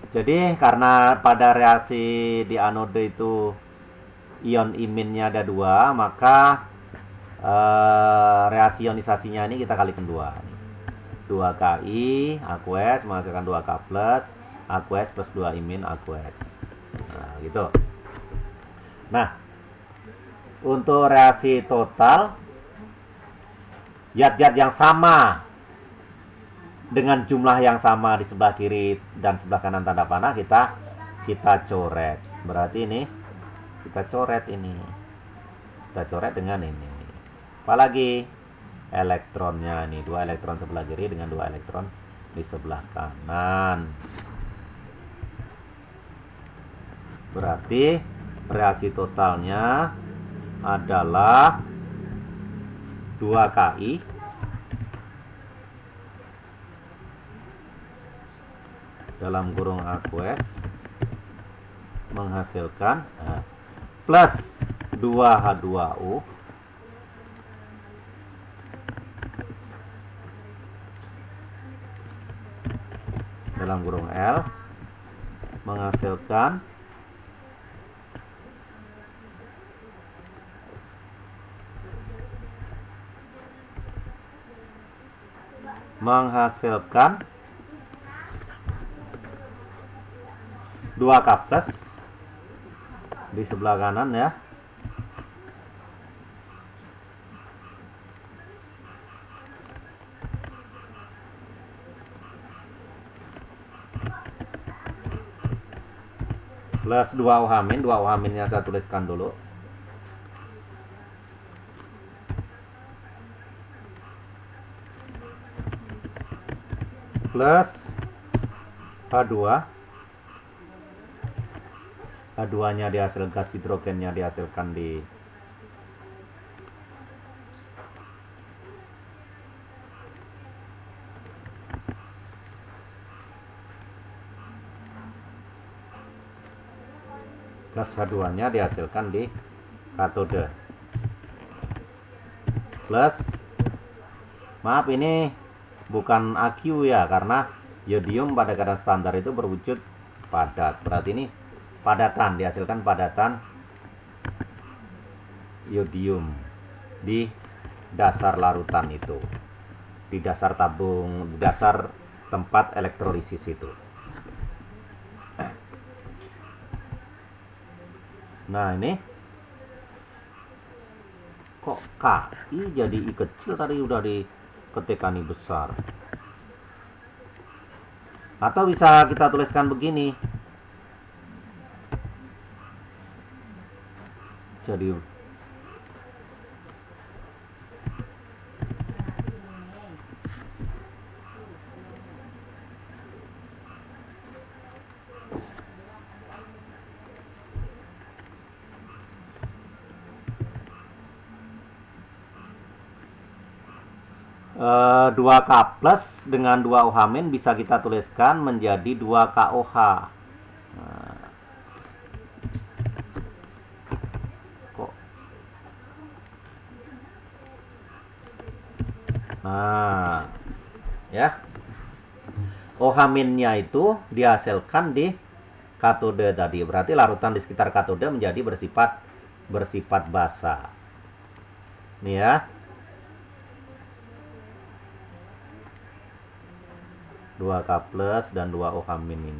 Jadi karena pada reaksi di anode itu ion iminnya ada 2, maka reaksi ionisasinya ini kita kalikan 2. 2Ki aqueous menghasilkan 2K plus aqueous plus 2 imin aqueous. Nah, gitu. Nah, untuk reaksi total zat-zat yang sama dengan jumlah yang sama di sebelah kiri dan sebelah kanan tanda panah kita coret. Berarti ini kita coret ini. Kita coret dengan ini. Apalagi elektronnya ini 2 elektron sebelah kiri dengan 2 elektron di sebelah kanan. Berarti reaksi totalnya adalah 2KI dalam kurung aqueous menghasilkan plus 2H2O dalam kurung L menghasilkan menghasilkan 2K plus di sebelah kanan ya. Plus 2OH-, 2OH-nya saya tuliskan dulu. Plus H2. H2-nya dihasilkan, gas hidrogennya dihasilkan di gas H2-nya dihasilkan di katode. Plus, maaf ini bukan AQ ya, karena yodium pada keadaan standar itu berwujud padat. Berarti ini padatan, dihasilkan padatan yodium di dasar larutan itu, di dasar tabung, di dasar tempat elektrolisis itu. Nah ini kok KI jadi I kecil, tadi udah diketikkan I besar. Atau bisa kita tuliskan begini, jadi uh, 2K plus dengan 2OH- bisa kita tuliskan menjadi 2KOH. Nah, ya, OH-nya itu dihasilkan di katode tadi. Berarti larutan di sekitar katode menjadi bersifat basa. Nih ya. Dua K plus dan 2 OH- ini.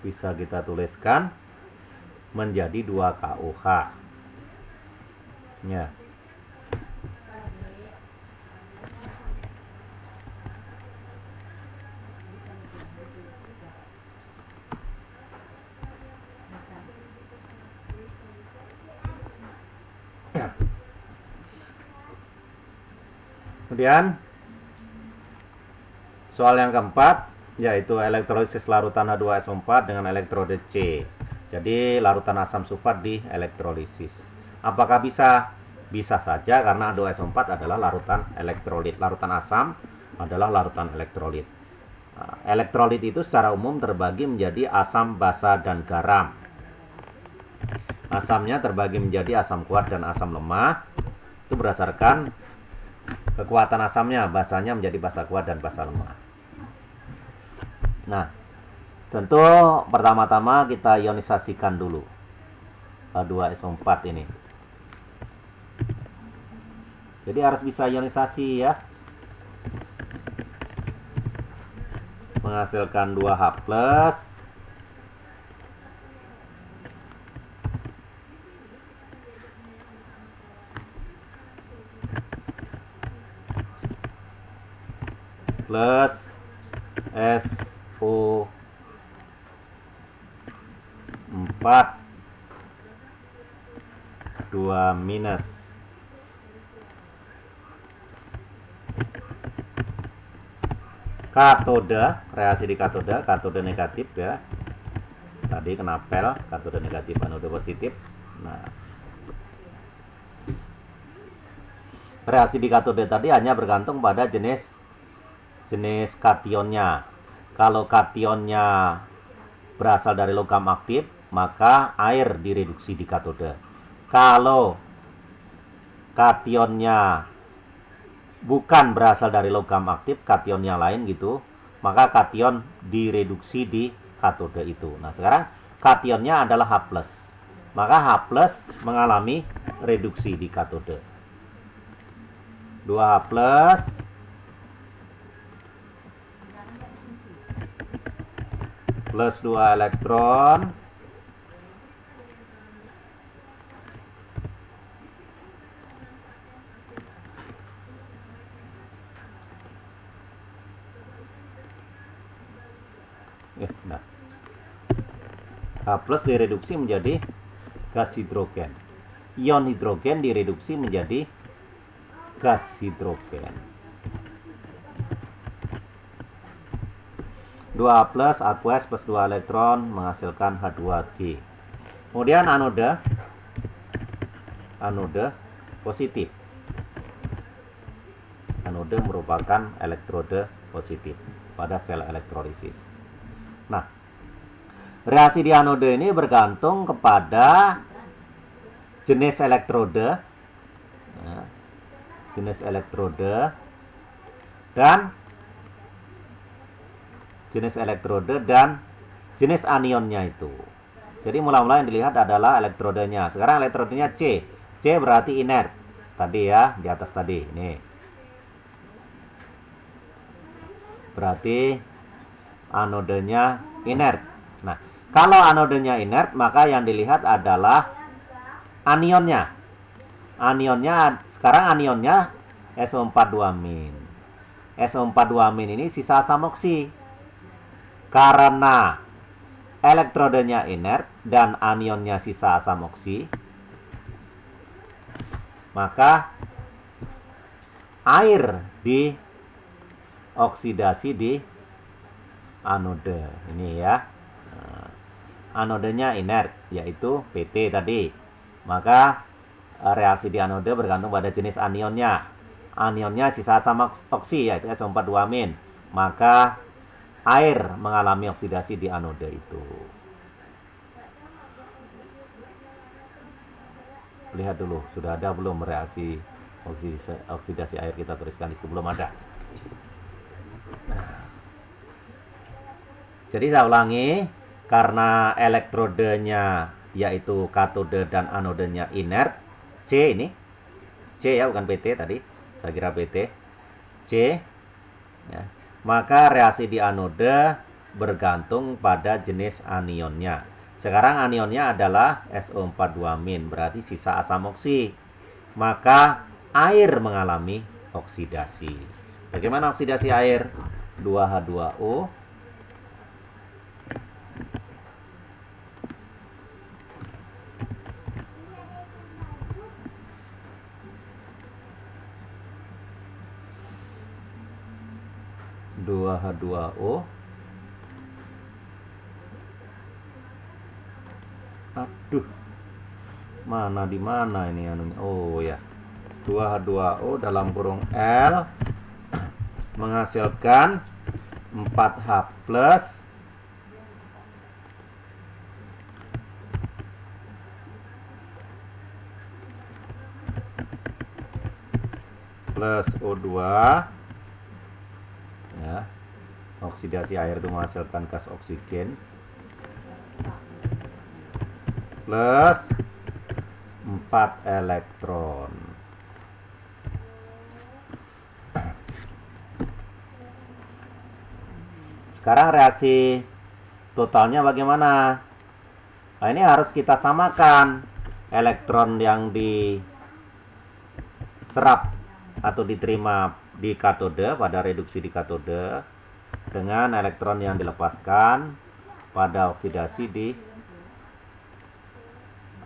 Bisa kita tuliskan menjadi 2 KOH. Ya. Kemudian soal yang keempat yaitu elektrolisis larutan H2SO4 dengan elektrode C. Jadi larutan asam sulfat di elektrolisis. Apakah bisa? Bisa saja, karena H2SO4 adalah larutan elektrolit. Larutan asam adalah larutan elektrolit. Elektrolit itu secara umum terbagi menjadi asam, basa, dan garam. Asamnya terbagi menjadi asam kuat dan asam lemah. Itu berdasarkan kekuatan asamnya. Basanya menjadi basa kuat dan basa lemah. Nah, tentu pertama-tama kita ionisasikan dulu H2SO4 ini. Jadi harus bisa ionisasi ya. Menghasilkan 2H+, plus SO4 2 minus. Katode, reaksi di katode negatif ya. Tadi kena pel, katode negatif, anode positif. Nah, reaksi di katode tadi hanya bergantung pada jenis kationnya. Kalau kationnya berasal dari logam aktif, maka air direduksi di katode. Kalau kationnya bukan berasal dari logam aktif, kation yang lain gitu, maka kation direduksi di katode itu. Nah, sekarang kationnya adalah H+. Maka H+ mengalami reduksi di katode. 2H+ plus 2 elektron nah. H+ direduksi menjadi gas hidrogen. Ion hidrogen direduksi menjadi gas hidrogen. 2H+ aqueous plus 2 elektron menghasilkan H2G. Kemudian anode positif. Anode merupakan elektrode positif pada sel elektrolisis. Nah, reaksi di anode ini bergantung kepada jenis elektrode, dan jenis anionnya itu. Jadi mula-mula yang dilihat adalah elektrodenya. Sekarang elektrodenya C. C berarti inert. Tadi ya, di atas tadi. Nih. Berarti anodenya inert. Nah, kalau anodenya inert, maka yang dilihat adalah anionnya. Sekarang anionnya SO42-. SO42- ini sisa asam oksi. Karena elektrodenya inert dan anionnya sisa asam oksi, maka air dioksidasi di anode. Ini ya. Anodenya inert, yaitu PT tadi. Maka reaksi di anode bergantung pada jenis anionnya. Anionnya sisa asam oksi, yaitu SO42-. Maka air mengalami oksidasi di anode itu. Lihat dulu, sudah ada belum reaksi oksidasi air? Kita tuliskan di situ, belum ada. Jadi saya ulangi, karena elektrodenya yaitu katode dan anodenya inert, C ini, C ya, bukan PT tadi, saya kira PT, C ya. Maka reaksi di anode bergantung pada jenis anionnya. Sekarang anionnya adalah SO42-, berarti sisa asam oksi. Maka air mengalami oksidasi. Bagaimana oksidasi air? 2H2O aduh, mana di mana ini anunya? Oh ya, 2H2O dalam kurung L menghasilkan 4H plus O2 ya. Oksidasi air itu menghasilkan gas oksigen plus 4 elektron. Sekarang reaksi totalnya bagaimana? Nah, ini harus kita samakan elektron yang diserap atau diterima di katode pada reduksi di katode dengan elektron yang dilepaskan pada oksidasi di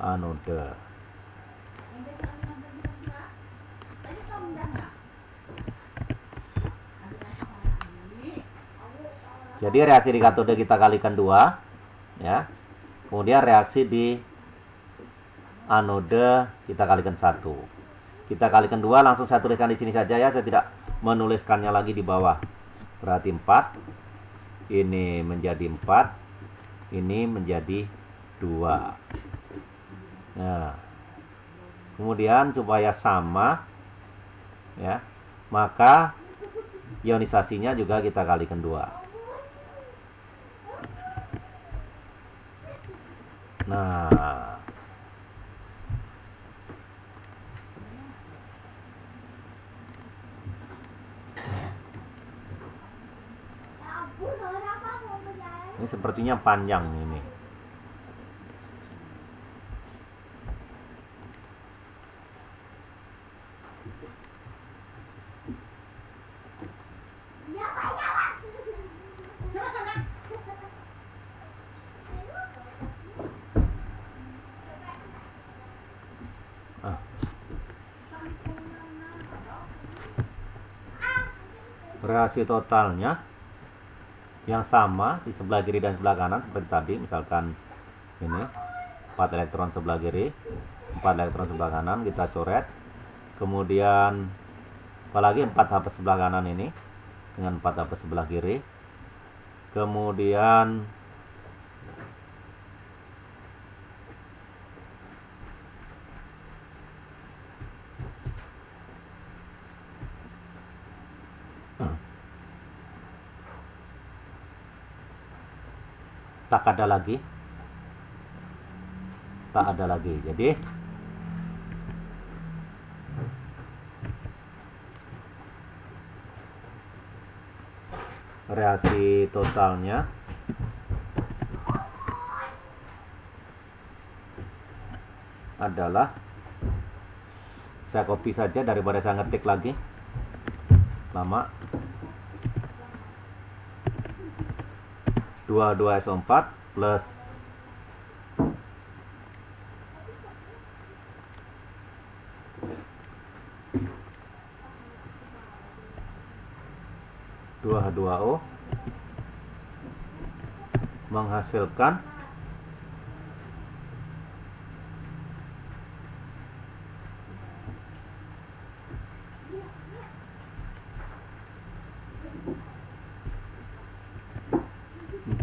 anode. Jadi reaksi di katode kita kalikan 2, ya. Kemudian reaksi di anode kita kalikan 1. Kita kalikan 2, langsung saya tuliskan di sini saja ya, saya tidak menuliskannya lagi di bawah. Berarti 4. Ini menjadi 4. Ini menjadi 2. Nah, kemudian supaya sama, ya, maka ionisasinya juga kita kalikan 2. Nah, ini sepertinya panjang ini. Reaksi totalnya yang sama di sebelah kiri dan sebelah kanan seperti tadi, misalkan ini 4 elektron sebelah kiri, 4 elektron sebelah kanan, kita coret. Kemudian apalagi 4 HP sebelah kanan ini dengan 4 HP sebelah kiri. Kemudian tak ada lagi, jadi reaksi totalnya adalah, saya copy saja daripada saya ngetik lagi lama, 22SO4 plus 2H2O menghasilkan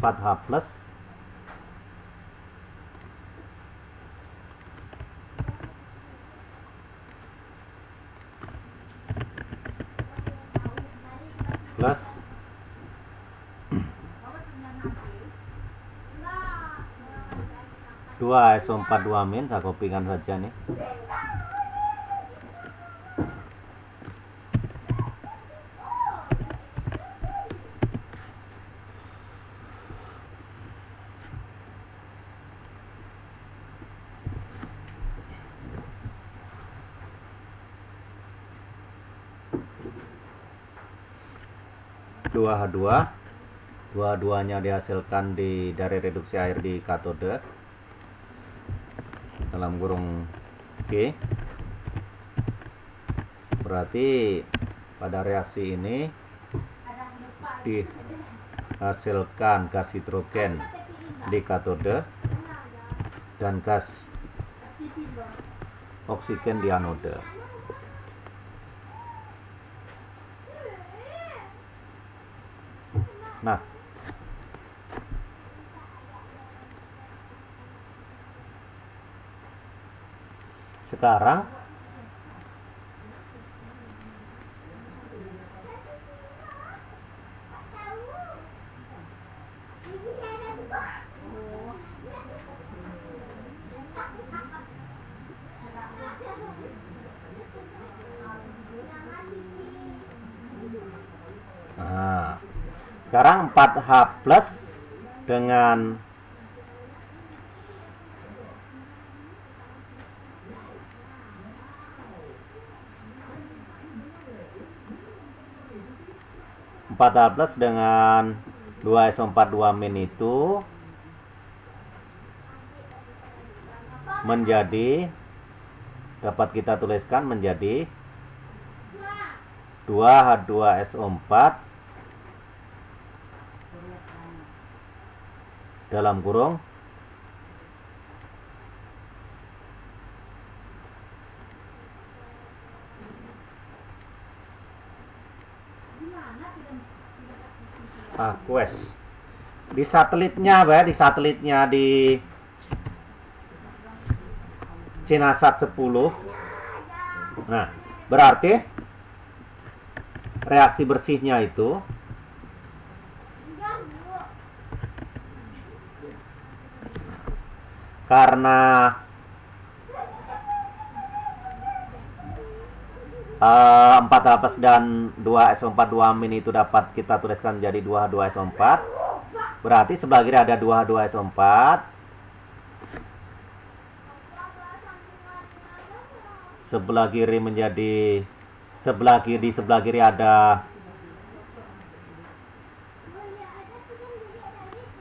H plus plus 2SO4 2-, saya kopikan saja nih. Dua-duanya dihasilkan dari reduksi air di katode dalam kurung G. Berarti pada reaksi ini dihasilkan gas hidrogen di katode dan gas oksigen di anode. Nah, sekarang sekarang 4H plus dengan dengan 2SO4 2- itu menjadi dapat kita tuliskan menjadi 2H2SO4 dalam kurung aqueous. Di satelitnya, di satelitnya di Cinasat 10. Nah, berarti reaksi bersihnya itu karena 4H+ dan 2SO4 2-amin itu dapat kita tuliskan menjadi 2H2SO4. Berarti sebelah kiri ada 2H2SO4. Sebelah kiri menjadi sebelah kiri ada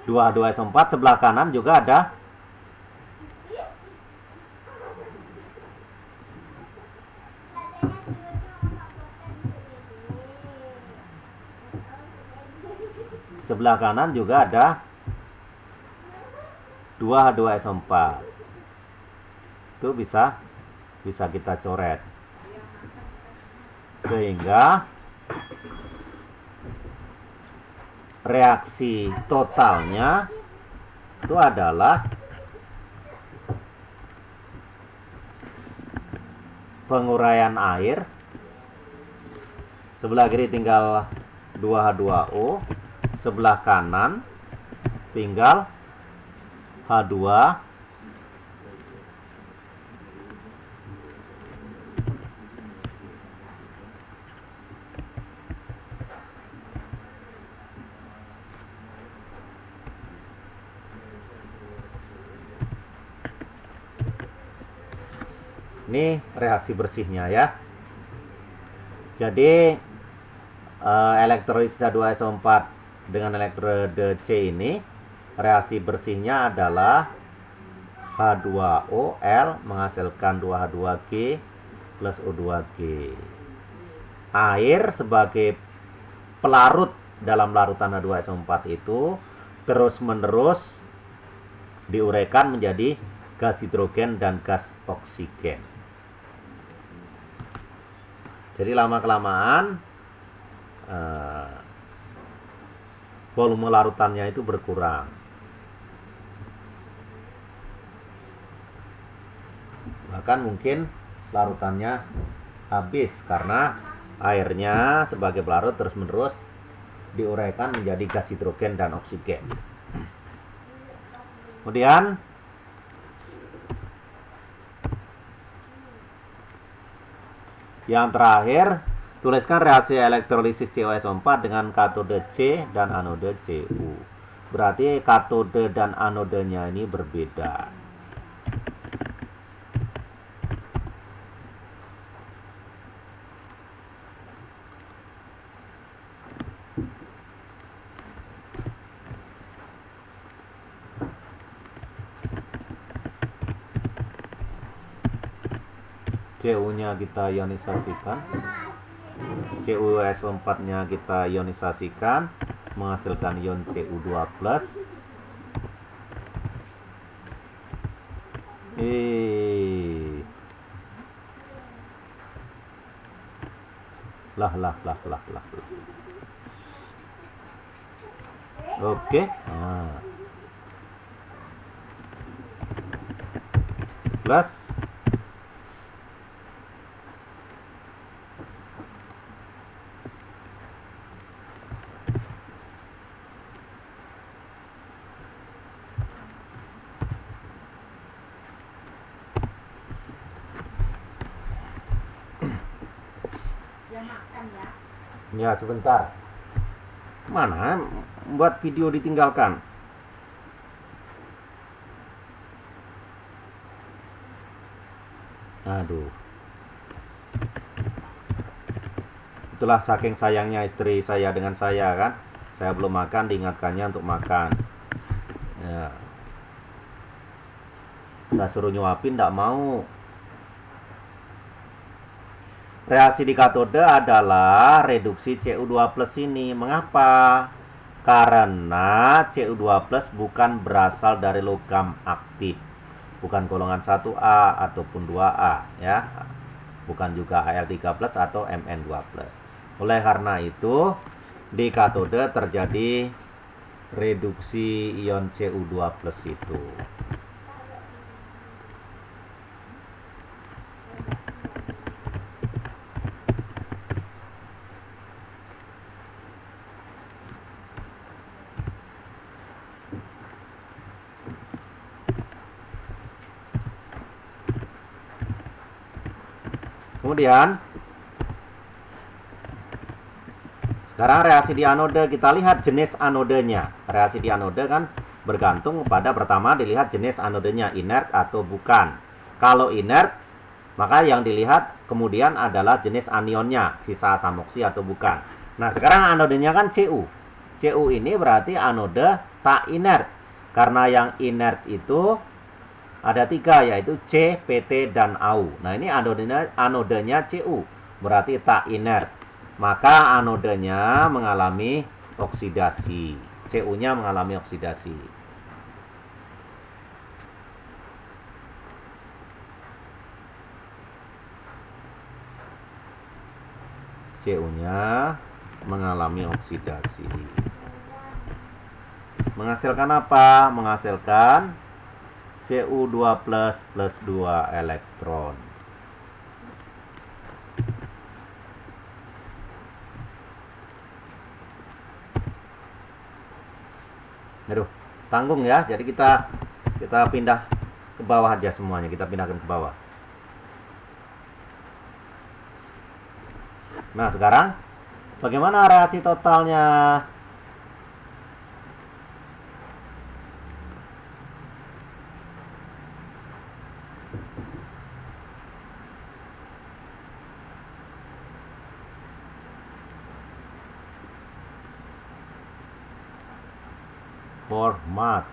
2H2SO4, sebelah kanan juga ada sebelah kanan juga ada 2H2SO4. Itu bisa kita coret. Sehingga reaksi totalnya itu adalah penguraian air. Sebelah kiri tinggal 2H2O, sebelah kanan tinggal H2 ini reaksi bersihnya ya. Jadi elektrolisis H2SO4 dengan elektrode C ini reaksi bersihnya adalah H2OL menghasilkan 2H2G plus O2G. Air sebagai pelarut dalam larutan H2SO4 itu terus-menerus diuraikan menjadi gas hidrogen dan gas oksigen. Jadi lama-kelamaan volume larutannya itu berkurang. Bahkan mungkin larutannya habis karena airnya sebagai pelarut terus-menerus diuraikan menjadi gas hidrogen dan oksigen. Kemudian yang terakhir, tuliskan reaksi elektrolisis COSO4 dengan katode C dan anode Cu. Berarti katode dan anodenya ini berbeda. Cu-nya kita ionisasikan, CuSO4-nya kita ionisasikan menghasilkan ion Cu2+. Lah. Oke. Nah. Plus ya sebentar. Mana buat video ditinggalkan? Aduh. Itulah saking sayangnya istri saya dengan saya kan. Saya belum makan diingatkannya untuk makan. Ya. Saya suruh nyuapin tidak mau. reaksi di katode adalah reduksi Cu2 plus ini. Mengapa? Karena Cu2 plus bukan berasal dari logam aktif, bukan golongan 1A ataupun 2A ya, bukan juga Al3 plus atau Mn2 plus. Oleh karena itu di katode terjadi reduksi ion Cu2 plus itu. Kemudian sekarang reaksi di anode, kita lihat jenis anodenya. Reaksi di anode kan bergantung pada pertama dilihat jenis anodenya, inert atau bukan. Kalau inert, maka yang dilihat kemudian adalah jenis anionnya, sisa asam oksi atau bukan. Nah, sekarang anodenya kan Cu. Cu ini berarti anode tak inert. Karena yang inert itu ada 3, yaitu C, PT, dan AU. Nah, ini anodenya Cu, berarti tak inert. Maka anodenya mengalami oksidasi. Cu-nya mengalami oksidasi. Cu-nya mengalami oksidasi. Menghasilkan apa? Menghasilkan Cu2 plus 2 elektron. Aduh, tanggung ya. Jadi kita pindah ke bawah aja semuanya. Kita pindahkan ke bawah. Nah, sekarang bagaimana reaksi totalnya? Format.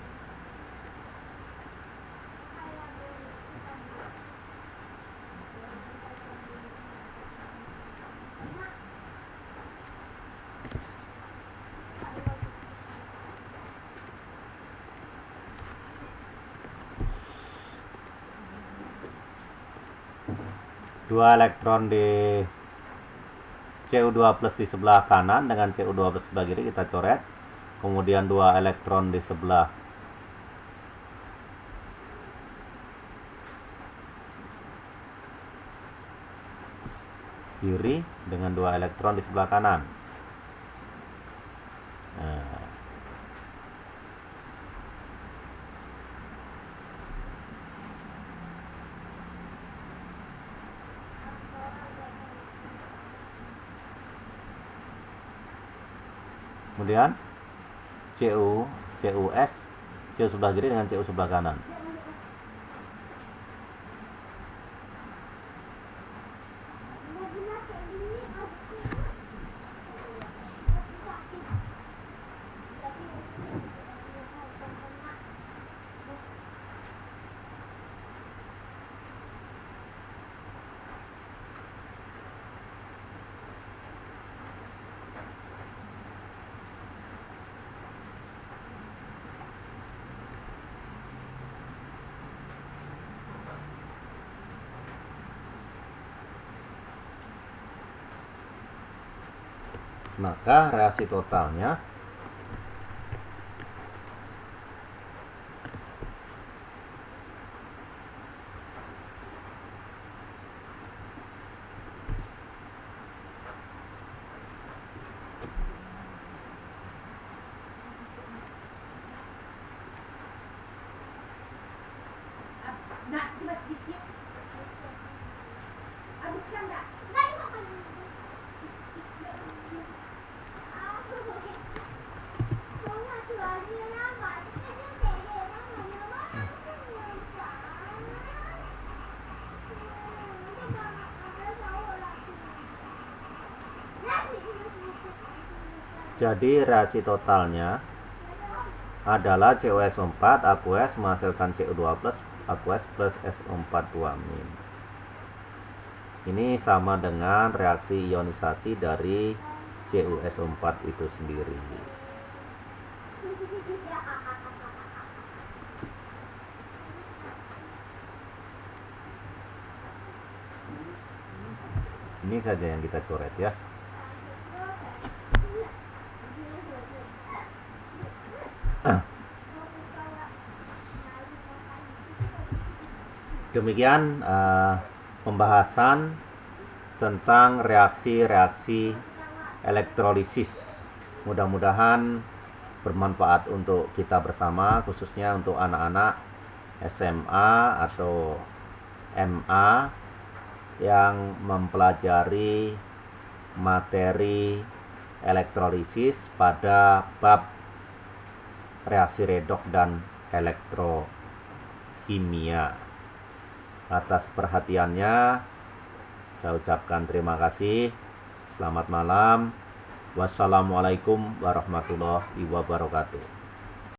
Dua elektron di Cu2 plus di sebelah kanan dengan Cu2 plus sebelah kiri kita coret. Kemudian 2 elektron di sebelah kiri dengan 2 elektron di sebelah kanan. Nah. Kemudian CuS, Cu sebelah kiri dengan Cu sebelah kanan. Maka reaksi totalnya jadi reaksi totalnya adalah CuS4 aqueous menghasilkan Cu2 plus aqueous plus SO4 2-. Ini sama dengan reaksi ionisasi dari CuSO4 itu sendiri. Ini saja yang kita coret ya. Demikian pembahasan tentang reaksi-reaksi elektrolisis. Mudah-mudahan bermanfaat untuk kita bersama, khususnya untuk anak-anak SMA atau MA yang mempelajari materi elektrolisis pada bab reaksi redoks dan elektrokimia. Atas perhatiannya saya ucapkan terima kasih. Selamat malam. Wassalamualaikum warahmatullahi wabarakatuh.